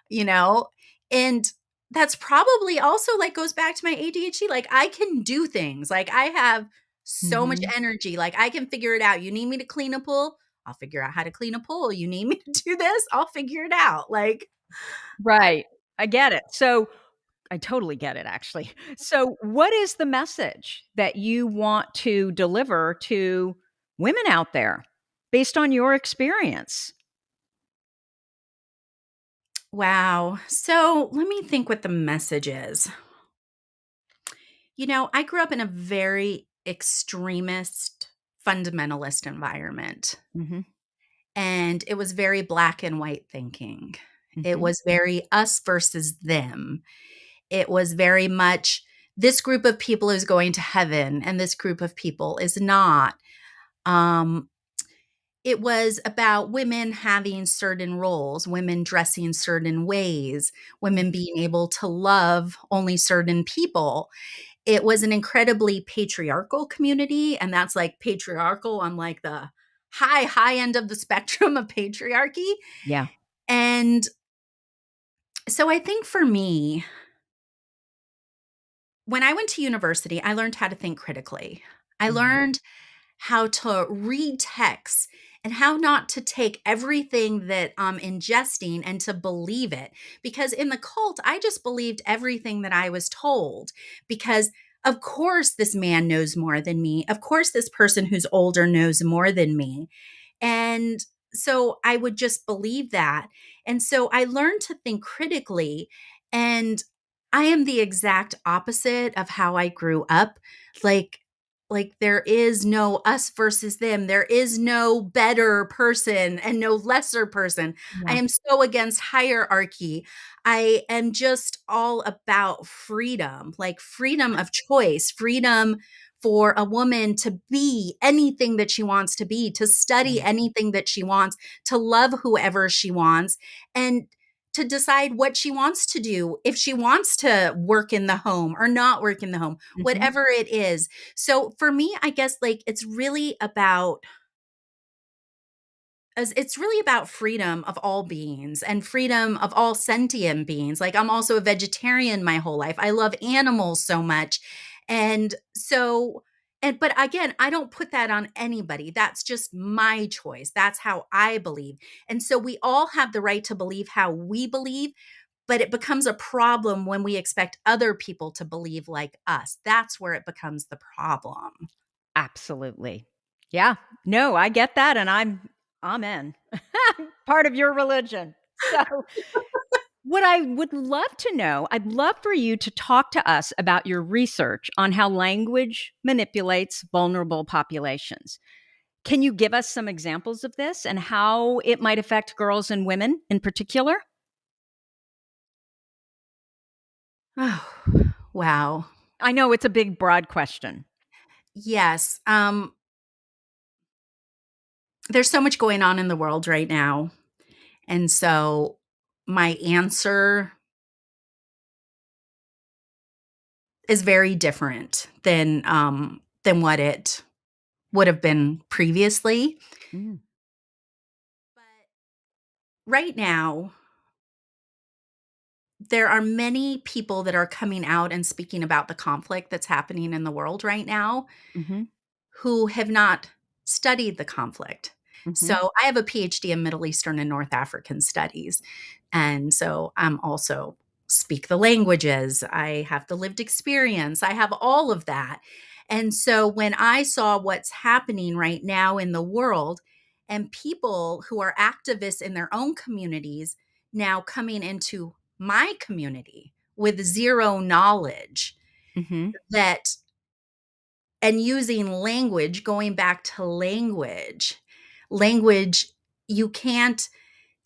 you know? And that's probably also like goes back to my ADHD. Like I can do things. Like I have so much
Mhm.
energy. Like I can figure it out. You need me to clean a pool? I'll figure out how to clean a pool. You need me to do this? I'll figure it out. Like I
Right. I get it. So I totally get it, actually. So, what is the message that you want to deliver to women out there based on your experience?
Wow. So let me think what the message is. I grew up in a very extremist, fundamentalist environment,
Hmm.
and it was very black and white thinking. It
Hmm.
was very us versus them. It was very much this group of people is going to heaven and this group of people is not. Um, it was about women having certain roles, women dressing certain ways, women
Hmm.
being able to love only certain people. It was an incredibly patriarchal community, and that's like patriarchal on like the high end of the spectrum of patriarchy.
Yeah.
And so I think for me, when I went to university, I learned how to think critically. I
Hmm.
learned how to read texts and how not to take everything that I'm ingesting and to believe it. Because in the cult, I just believed everything that I was told. Because, of course, this man knows more than me. Of course, this person who's older knows more than me. And so I would just believe that. And so I learned to think critically. And I am the exact opposite of how I grew up. Like, there is no us versus them. There is no better person and no lesser person. I
Yeah.
am so against hierarchy. I am just all about freedom, like freedom of choice, freedom for a woman to be anything that she wants to be, to study
Yeah.
anything that she wants, to love whoever she wants, and to decide what she wants to do, if she wants to work in the home or not work in the home,
Hmm.
whatever it is. So for me, I guess like it's really about as it's really about freedom of all beings and freedom of all sentient beings. Like I'm also a vegetarian my whole life. I love animals so much. And so but again, I don't put that on anybody. That's just my choice. That's how I believe. And so we all have the right to believe how we believe, but it becomes a problem when we expect other people to believe like us. That's where it becomes the problem.
Absolutely. Yeah. No, I get that. And I'm in part of your religion. So, what I would love to know, I'd love for you to talk to us about your research on how language manipulates vulnerable populations. Can you give us some examples of this and how it might affect girls and women in particular?
Oh, wow.
I know it's a big, broad question.
Yes. There's so much going on in the world right now. And so my answer is very different than what it would have been previously.
Mm.
But right now, there are many people that are coming out and speaking about the conflict that's happening in the world right now
Mhm.
who have not studied the conflict.
Mhm.
So I have a PhD in Middle Eastern and North African studies. And so I'm also speak the languages. I have the lived experience. I have all of that. And so when I saw what's happening right now in the world and people who are activists in their own communities now coming into my community with zero knowledge
Mhm.
that and using language, going back to language, you can't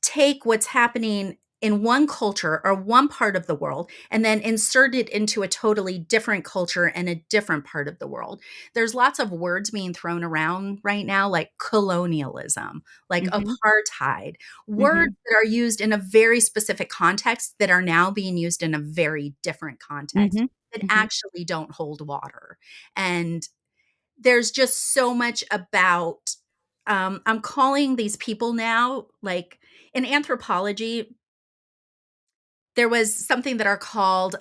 take what's happening in one culture or one part of the world and then insert it into a totally different culture and a different part of the world. There's lots of words being thrown around right now, like colonialism, like
Mhm.
apartheid, words
Mhm.
that are used in a very specific context that are now being used in a very different context
Mhm.
that
Mhm.
actually don't hold water. And there's just so much about I'm calling these people now like in anthropology there was something that are called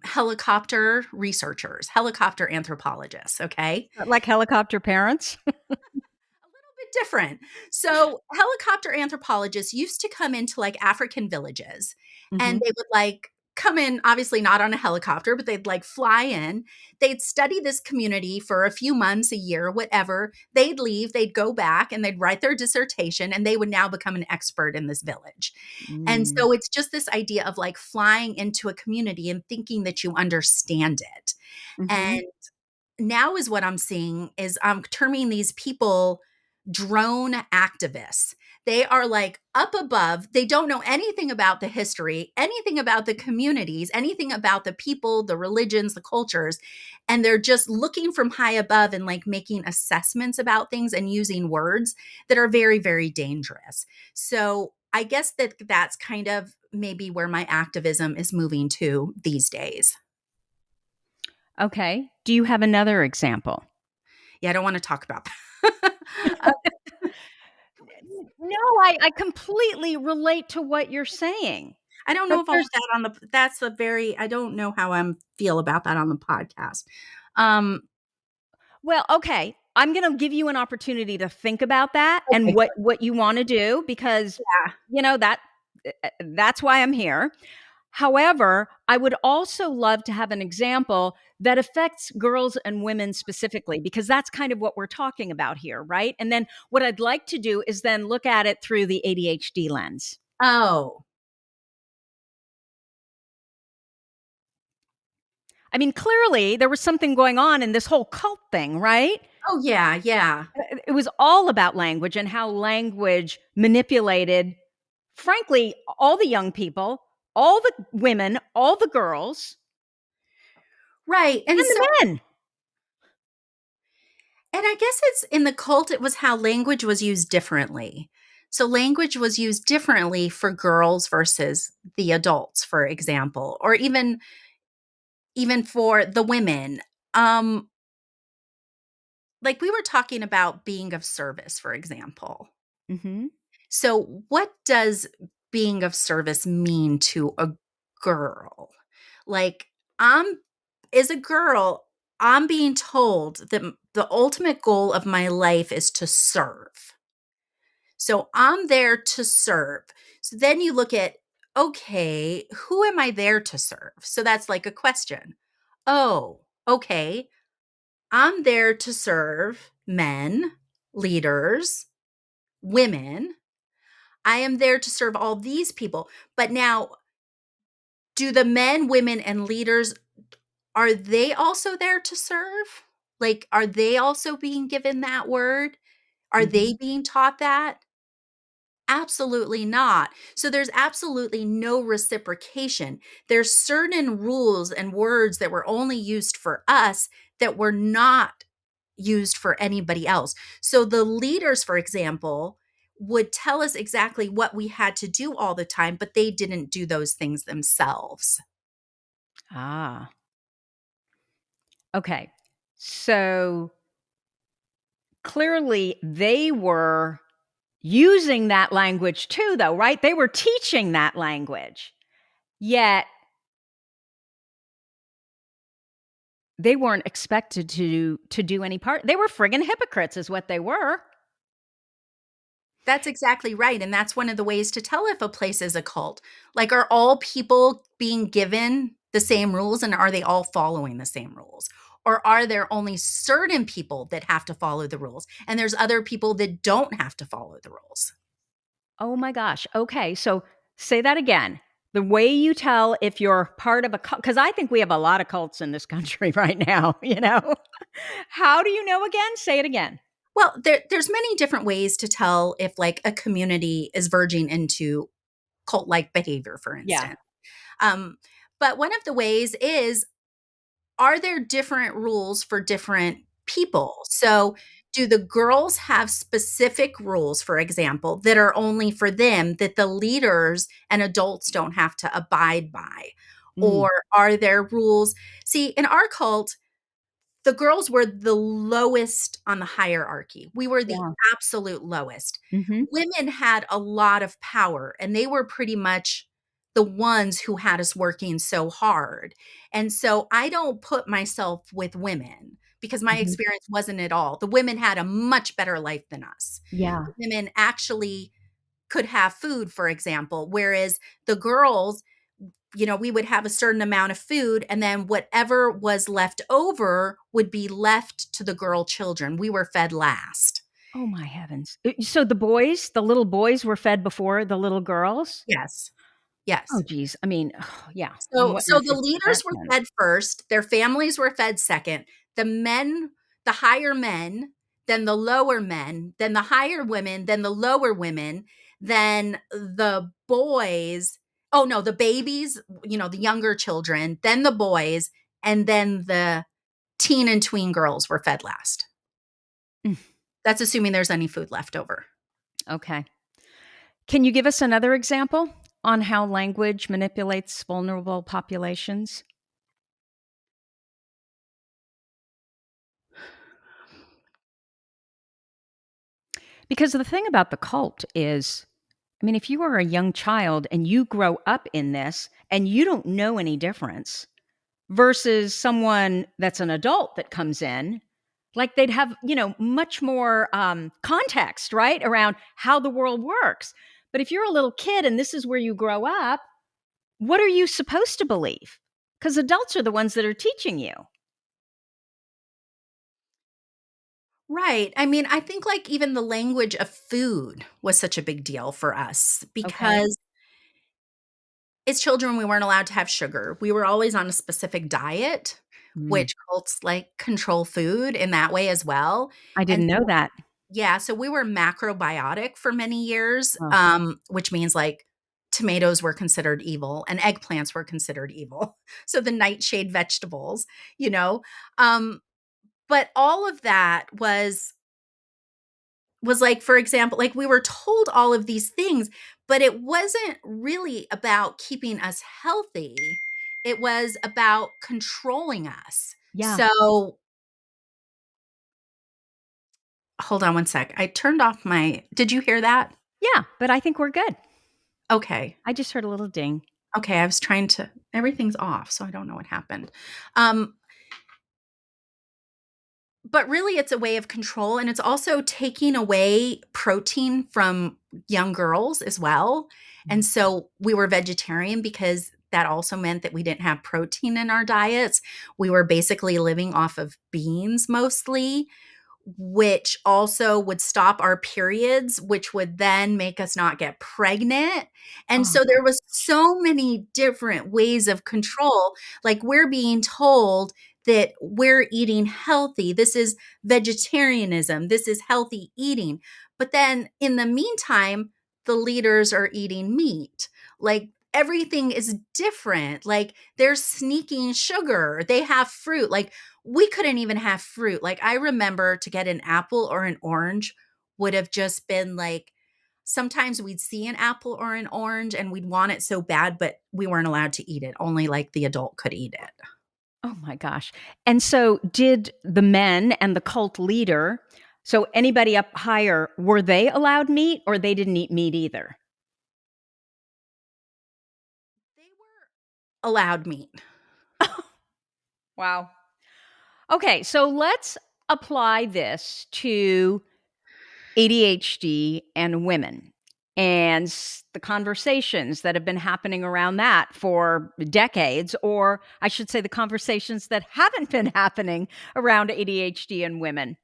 helicopter researchers, helicopter anthropologists. Okay,
Like helicopter parents?
a little bit different. So helicopter anthropologists used to come into like African villages and
Mhm.
they would like come in, obviously not on a helicopter, but they'd like fly in. They'd study this community for a few months, a year, whatever. They'd leave, they'd go back and they'd write their dissertation, and they would now become an expert in this village. And
Mm.
so it's just this idea of like flying into a community and thinking that you understand it.
Mhm.
And now is what I'm seeing is I'm terming these people drone activists. They are like up above. They don't know anything about the history, anything about the communities, anything about the people, the religions, the cultures. And they're just looking from high above and like making assessments about things and using words that are very, very dangerous. So I guess that that's kind of maybe where my activism is moving to these days.
Okay. Do you have another example?
Yeah, I don't want to talk about that.
No, I completely relate to what you're saying.
I don't know
But
if I
there's
want that on the that's a very I don't know how I'm feel about that on the podcast. Um,
well, okay. I'm going to give you an opportunity to think about that and
okay,
what you want to do because
yeah.
you know that's why I'm here. However, I would also love to have an example that affects girls and women specifically because that's kind of what we're talking about here, right? And then what I'd like to do is then look at it through the ADHD lens.
Oh.
I mean, clearly there was something going on in this whole cult thing, right?
Oh, yeah, yeah.
It was all about language and how language manipulated, frankly, all the young people, all the women, all the girls,
Right, and
and
so
the men.
and I guess it's in the cult, it was how language was used differently. So language was used differently for girls versus the adults, for example, or even for the women. Um, like we were talking about being of service, for example.
Hmm.
So, what does being of service mean to a girl? Like, I'm, as a girl, I'm being told that the ultimate goal of my life is to serve. So, I'm there to serve. So, then you look at, okay, who am I there to serve? So, that's like a question. Oh, okay. I'm there to serve men, leaders, women. I am there to serve all these people. But now, do the men, women, and leaders, are they also there to serve? Like, are they also being given that word? Are they
Hmm.
being taught that? Absolutely not. So there's absolutely no reciprocation. There's certain rules and words that were only used for us that were not used for anybody else. So the leaders, for example, would tell us exactly what we had to do all the time, but they didn't do those things themselves.
Ah, okay. So clearly they were using that language too, though, right? They were teaching that language, yet they weren't expected to do any part. They were friggin' hypocrites, is what they were.
That's exactly right. And that's one of the ways to tell if a place is a cult. Like, are all people being given the same rules and are they all following the same rules? Or are there only certain people that have to follow the rules and there's other people that don't have to follow the rules?
Oh my gosh. Okay, so say that again. The way you tell if you're part of a cult, because I think we have a lot of cults in this country right now, you know? How do you know again? Say it again.
Well, there's many different ways to tell if like a community is verging into cult-like behavior, for
Yeah.
instance. Um, but one of the ways is, are there different rules for different people? So, do the girls have specific rules, for example, that are only for them that the leaders and adults don't have to abide by?
Mm,
Or are there rules? See, in our cult, the girls were the lowest on the hierarchy. We were the
yeah.
absolute lowest.
Mhm.
Women had a lot of power, and they were pretty much the ones who had us working so hard. And so I don't put myself with women because my
Mhm.
experience wasn't at all. The women had a much better life than us.
Yeah.
The women actually could have food, for example, whereas the girls, we would have a certain amount of food, and then whatever was left over would be left to the girl children. We were fed last.
Oh my heavens. So the boys, the little boys were fed before the little girls?
Yes.
Oh,
Yes.
geez. I mean, yeah.
So
What
so the
message does that
leaders were
send?
fed first, their families were fed second, the men, the higher men, then the lower men, then the higher women, then the lower women, then the boys, oh no, the babies, the younger children, then the boys, and then the teen and tween girls were fed last.
Mm,
That's assuming there's any food left over.
okay. Can you give us another example on how language manipulates vulnerable populations? Because the thing about the cult is, I mean, if you are a young child and you grow up in this and you don't know any difference versus someone that's an adult that comes in, like they'd have, much more context, right, around how the world works. But if you're a little kid and this is where you grow up, what are you supposed to believe? Because adults are the ones that are teaching you.
Right. I mean, I think like even the language of food was such a big deal for us
Okay.
because as children, we weren't allowed to have sugar. We were always on a specific diet,
Mm.
which cults like control food in that way as well.
I
And
didn't know
so,
that.
yeah, so we were macrobiotic for many years,
Oh,
which means like tomatoes were considered evil and eggplants were considered evil. So the nightshade vegetables, you know. Um, but all of that was like, for example, like we were told all of these things, but it wasn't really about keeping us healthy. It was about controlling us.
yeah.
So hold on one sec. I turned off my, did you hear that?
Yeah, but I think we're good.
Okay.
I just heard a little ding.
Okay. I was trying to, everything's off. So I don't know what happened. Um, but really it's a way of control, and it's also taking away protein from young girls as well. And
Mm.
so we were vegetarian because that also meant that we didn't have protein in our diets. We were basically living off of beans mostly, which also would stop our periods, which would then make us not get pregnant. And
Oh,
so there was so many different ways of control. Like we're being told that we're eating healthy. This is vegetarianism. This is healthy eating. But then in the meantime, the leaders are eating meat. Like everything is different. Like they're sneaking sugar. They have fruit. Like we couldn't even have fruit. Like I remember to get an apple or an orange would have just been like, sometimes we'd see an apple or an orange and we'd want it so bad, but we weren't allowed to eat it. Only like the adult could eat it.
oh my gosh. And so did the men and the cult leader, so anybody up higher, were they allowed meat or they didn't eat meat either?
They were allowed meat.
Wow. Okay, so let's apply this to ADHD and women and the conversations that have been happening around that for decades, or I should say, the conversations that haven't been happening around ADHD and women.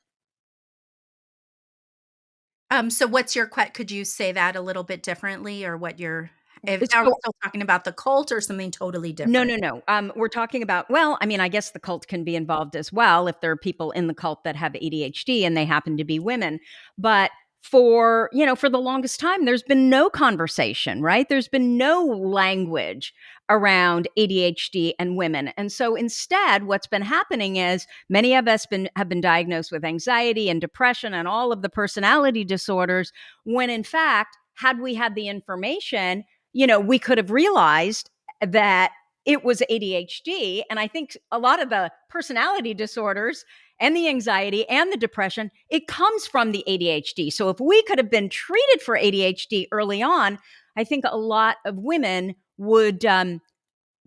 So what's your could you say that a little bit differently, or what your, if are we
So
still talking about the cult or something totally
no,
different?
no, no. We're talking about, well, I mean, I guess the cult can be involved as well if there are people in the cult that have ADHD and they happen to be women. But for the longest time, there's been no conversation, right? There's been no language around ADHD and women. And so instead, what's been happening is many of us have been diagnosed with anxiety and depression and all of the personality disorders, when in fact, had we had the information, we could have realized that it was ADHD. And I think a lot of the personality disorders and the anxiety and the depression, it comes from the ADHD. So if we could have been treated for ADHD early on, I think a lot of women would, the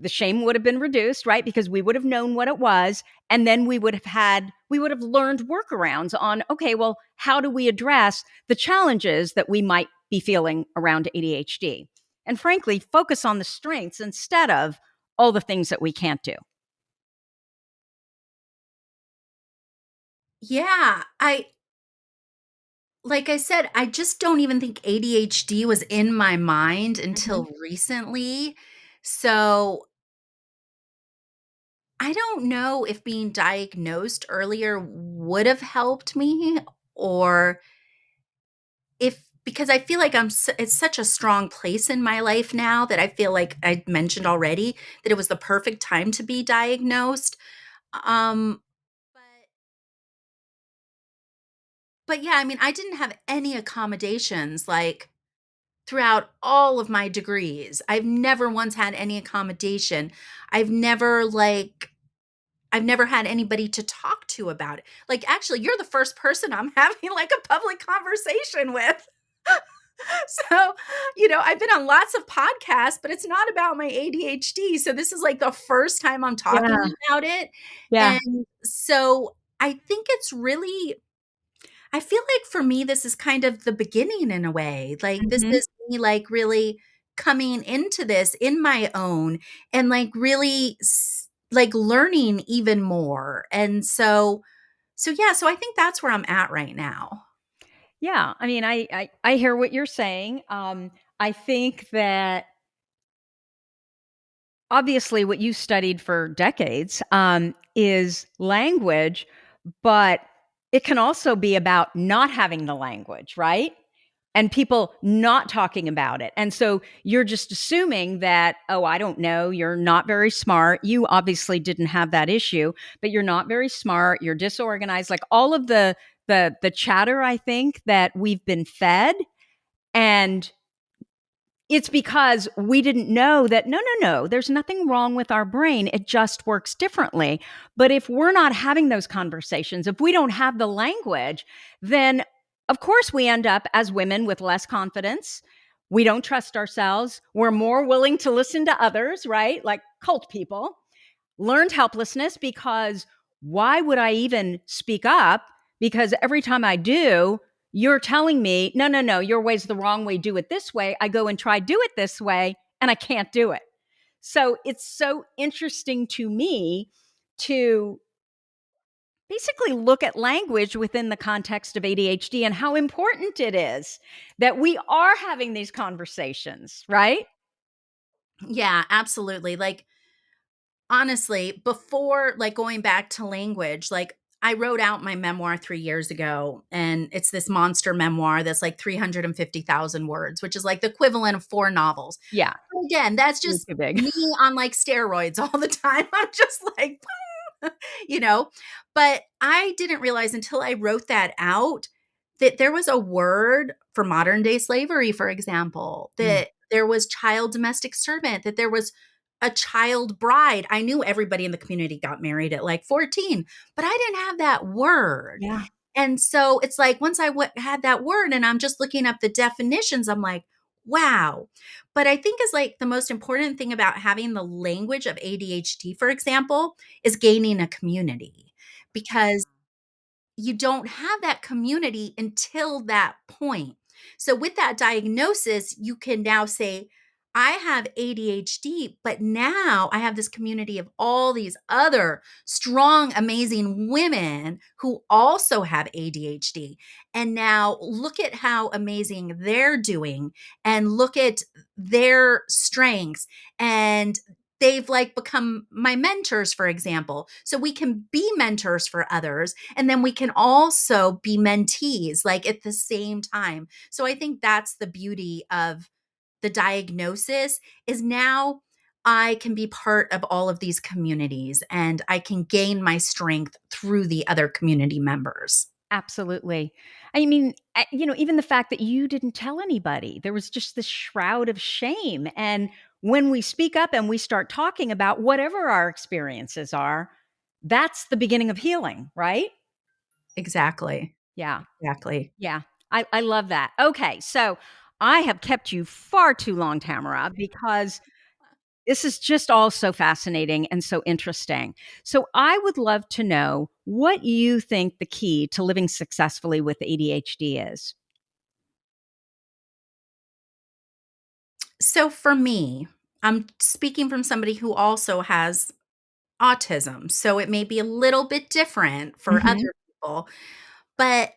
shame would have been reduced, right? Because we would have known what it was. And then we would have learned workarounds on, okay, well, how do we address the challenges that we might be feeling around ADHD? and frankly, focus on the strengths instead of all the things that we can't do.
Yeah, I like I said, I just don't even think ADHD was in my mind
Mhm.
until recently. So, I don't know if being diagnosed earlier would have helped me, or if because I feel like it's such a strong place in my life now that I feel like I mentioned already that it was the perfect time to be diagnosed. Um, but but yeah, I mean, I didn't have any accommodations like throughout all of my degrees. I've never once had any accommodation. I've never like I've never had anybody to talk to about it. Like, actually, you're the first person I'm having like a public conversation with. So, I've been on lots of podcasts, but it's not about my ADHD. So this is like the first time I'm talking
Yeah.
about it.
Yeah.
And so I think it's really I feel like for me this is kind of the beginning in a way. Like this
Mhm.
is me like really coming into this in my own and like really like learning even more. And so yeah, so I think that's where I'm at right now.
Yeah. I mean, I hear what you're saying. I think that obviously what you studied for decades is language, but it can also be about not having the language, right? And people not talking about it. And so you're just assuming that, oh, I don't know, you're not very smart. You obviously didn't have that issue, but you're not very smart, you're disorganized, like all of the chatter I think that we've been fed. And it's because we didn't know that no, there's nothing wrong with our brain. It just works differently. But if we're not having those conversations, if we don't have the language, then of course we end up as women with less confidence. We don't trust ourselves. We're more willing to listen to others, right? Like cult people. Learned helplessness because why would I even speak up? Because every time I do, you're telling me, no, your way's the wrong way. Do it this way. I go and try do it this way, and I can't do it. So it's so interesting to me to basically look at language within the context of ADHD and how important it is that we are having these conversations, right?
Yeah, absolutely. Like honestly, before like going back to language, like I wrote out my memoir 3 years ago and it's this monster memoir that's like 350,000 words, which is like the equivalent of 4 novels.
Yeah,
Again, that's
way
just
too big.
me on like steroids all the time. I'm just like, you know, but I didn't realize until I wrote that out that there was a word for modern day slavery, for example,
Mm.
that there was child domestic servant, that there was a child bride. I knew everybody in the community got married at like 14, but I didn't have that word.
Yeah,
And so it's like once had that word and I'm just looking up the definitions, I'm like, wow. But I think is like the most important thing about having the language of ADHD, for example, is gaining a community because you don't have that community until that point. So, with that diagnosis, you can now say, I have ADHD, but now I have this community of all these other strong, amazing women who also have ADHD. And now look at how amazing they're doing and look at their strengths. And they've like become my mentors, for example. So we can be mentors for others and then we can also be mentees like at the same time. So I think that's the beauty of the diagnosis is now I can be part of all of these communities and I can gain my strength through the other community members.
absolutely. I mean, even the fact that you didn't tell anybody, there was just this shroud of shame. And when we speak up and we start talking about whatever our experiences are, that's the beginning of healing, right?
Exactly.
Yeah.
Exactly.
Yeah. I love that. Okay. So I have kept you far too long, Tamara, because this is just all so fascinating and so interesting. So, I would love to know what you think the key to living successfully with ADHD is.
So for me, I'm speaking from somebody who also has autism. So it may be a little bit different for
Hmm.
other people, but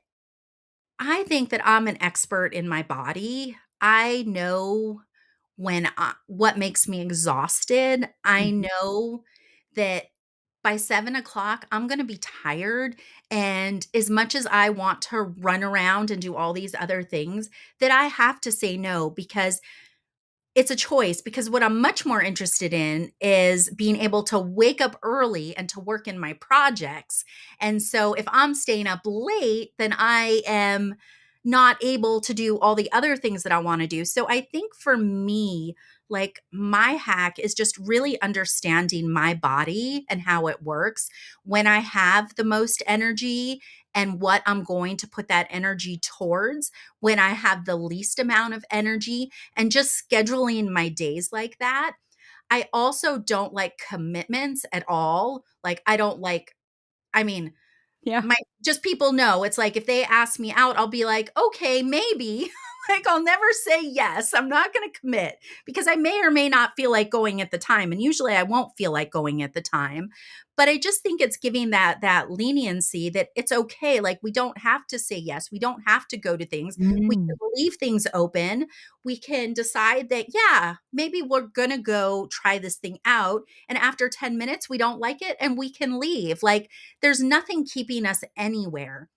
I think that I'm an expert in my body. I know what makes me exhausted. I
Hmm.
know that by 7 o'clock, I'm going to be tired. And as much as I want to run around and do all these other things, that I have to say no because it's a choice because what I'm much more interested in is being able to wake up early and to work in my projects. And so if I'm staying up late, then I am not able to do all the other things that I want to do. So I think for me, like my hack is just really understanding my body and how it works when I have the most energy and what I'm going to put that energy towards when I have the least amount of energy and just scheduling my days like that. I also don't like commitments at all. Like, I don't like, I mean,
Yeah.
my just people know it's like if they ask me out, I'll be like, okay, maybe. Like, I'll never say yes. I'm not going to commit because I may or may not feel like going at the time. And usually I won't feel like going at the time. But I just think it's giving that leniency that it's okay. Like, we don't have to say yes. We don't have to go to things. We can
Mm.
leave things open. We can decide that, yeah, maybe we're going to go try this thing out. And after 10 minutes, we don't like it and we can leave. Like, there's nothing keeping us anywhere.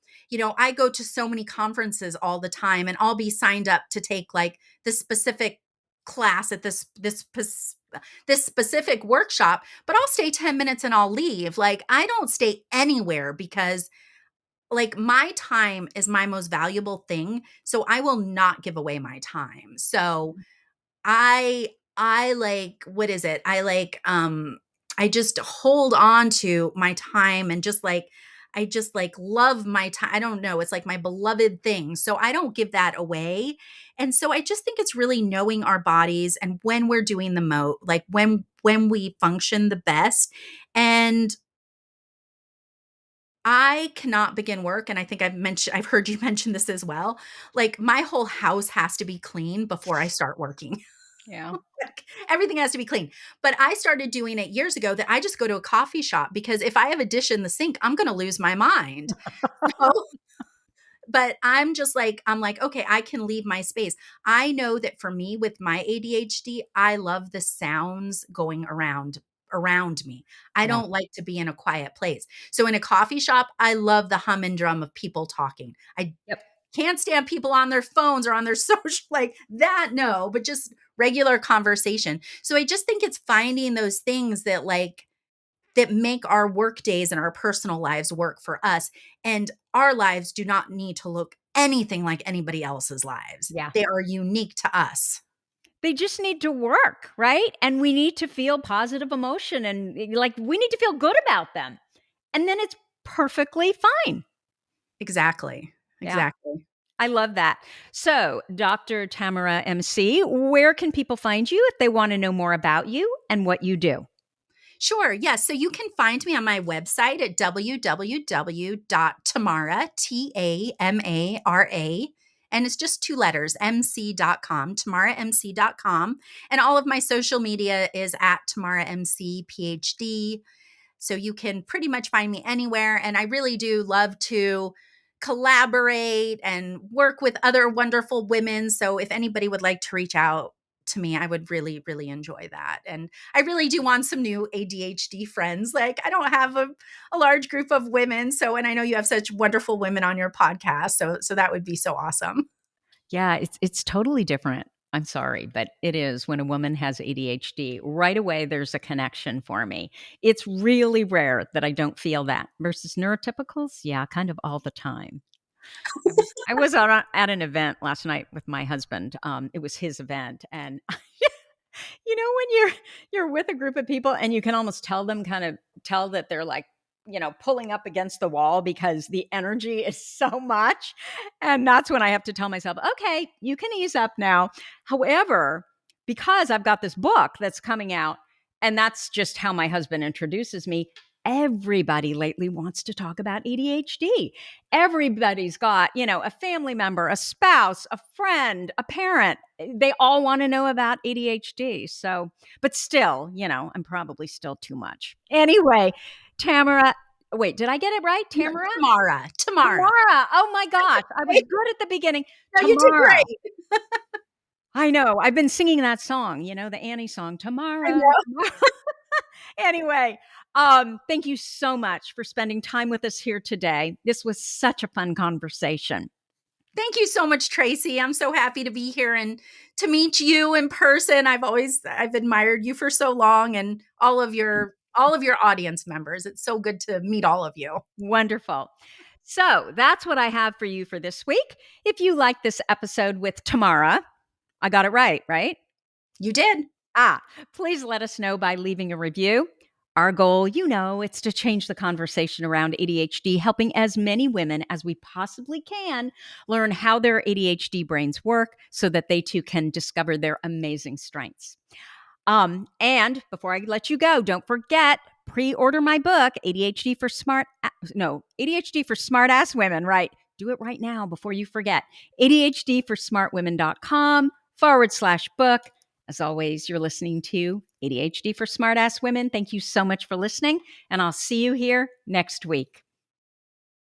I go to so many conferences all the time and I'll be signed up to take like this specific class at this specific workshop, but I'll stay 10 minutes and I'll leave. Like, I don't stay anywhere because like my time is my most valuable thing, so I will not give away my time. So I like, what is it? I just hold on to my time and I just like love my time. I don't know. It's like my beloved thing. So I don't give that away. And so I just think it's really knowing our bodies and when we're doing the like when we function the best. And I cannot begin work, and I think I've heard you mention this as well. Like my whole house has to be clean before I start working.
Yeah.
Like, everything has to be clean. But I started doing it years ago that I just go to a coffee shop because if I have a dish in the sink, I'm going to lose my mind. So, but I'm like, okay, I can leave my space. I know that for me with my ADHD, I love the sounds going around me. I
Yeah.
don't like to be in a quiet place. So in a coffee shop, I love the hum and drum of people talking. I
Yep.
can't stand people on their phones or on their social like that. No, but just regular conversation. So I just think it's finding those things that make our work days and our personal lives work for us. And our lives do not need to look anything like anybody else's lives.
Yeah.
They are unique to us.
They just need to work, right? And we need to feel positive emotion and like we need to feel good about them. And then it's perfectly fine.
Exactly.
Yeah.
Exactly.
I love that. So, Dr. Tamara MC, where can people find you if they want to know more about you and what you do?
Sure. Yes. So you can find me on my website at www.tamara, Tamara, and it's just two letters, mc.com, tamaramc.com. And all of my social media is at Tamara MC PhD. So you can pretty much find me anywhere. And I really do love to collaborate and work with other wonderful women. So if anybody would like to reach out to me, I would really, really enjoy that. And I really do want some new ADHD friends. Like, I don't have a large group of women. So, and I know you have such wonderful women on your podcast. So that would be so awesome.
Yeah, it's totally different. I'm sorry, but it is when a woman has ADHD. Right away, there's a connection for me. It's really rare that I don't feel that versus neurotypicals. Yeah, kind of all the time. I was at an event last night with my husband. It was his event, and when you're with a group of people and you can almost tell that they're like pulling up against the wall because the energy is so much, and that's when I have to tell myself, okay, you can ease up now. However, because I've got this book that's coming out, and that's just how my husband introduces me, everybody lately wants to talk about ADHD. Everybody's got, a family member, a spouse, a friend, a parent. They all want to know about ADHD. So, but still, I'm probably still too much. Anyway, Tamara, wait, did I get it right?
No,
Tamara?
Tamara. Tamara.
Tamara. Oh my gosh. I was good at the beginning.
No, you did
Tamara.
great.
I know. I've been singing that song, the Annie song,
I
Tamara.
know.
Tamara. Anyway, thank you so much for spending time with us here today. This was such a fun conversation.
Thank you so much, Tracy. I'm so happy to be here and to meet you in person. I've admired you for so long, and all of your audience members. It's so good to meet all of you.
Wonderful. So that's what I have for you for this week. If you like this episode with Tamara, I got it right, right?
You did.
Please let us know by leaving a review. Our goal, it's to change the conversation around ADHD, helping as many women as we possibly can learn how their ADHD brains work so that they too can discover their amazing strengths. And before I let you go, don't forget, pre-order my book, ADHD for Smart Ass Women, right? Do it right now before you forget. ADHDforsmartwomen.com/book. As always, you're listening to ADHD for Smart Ass Women. Thank you so much for listening, and I'll see you here next week.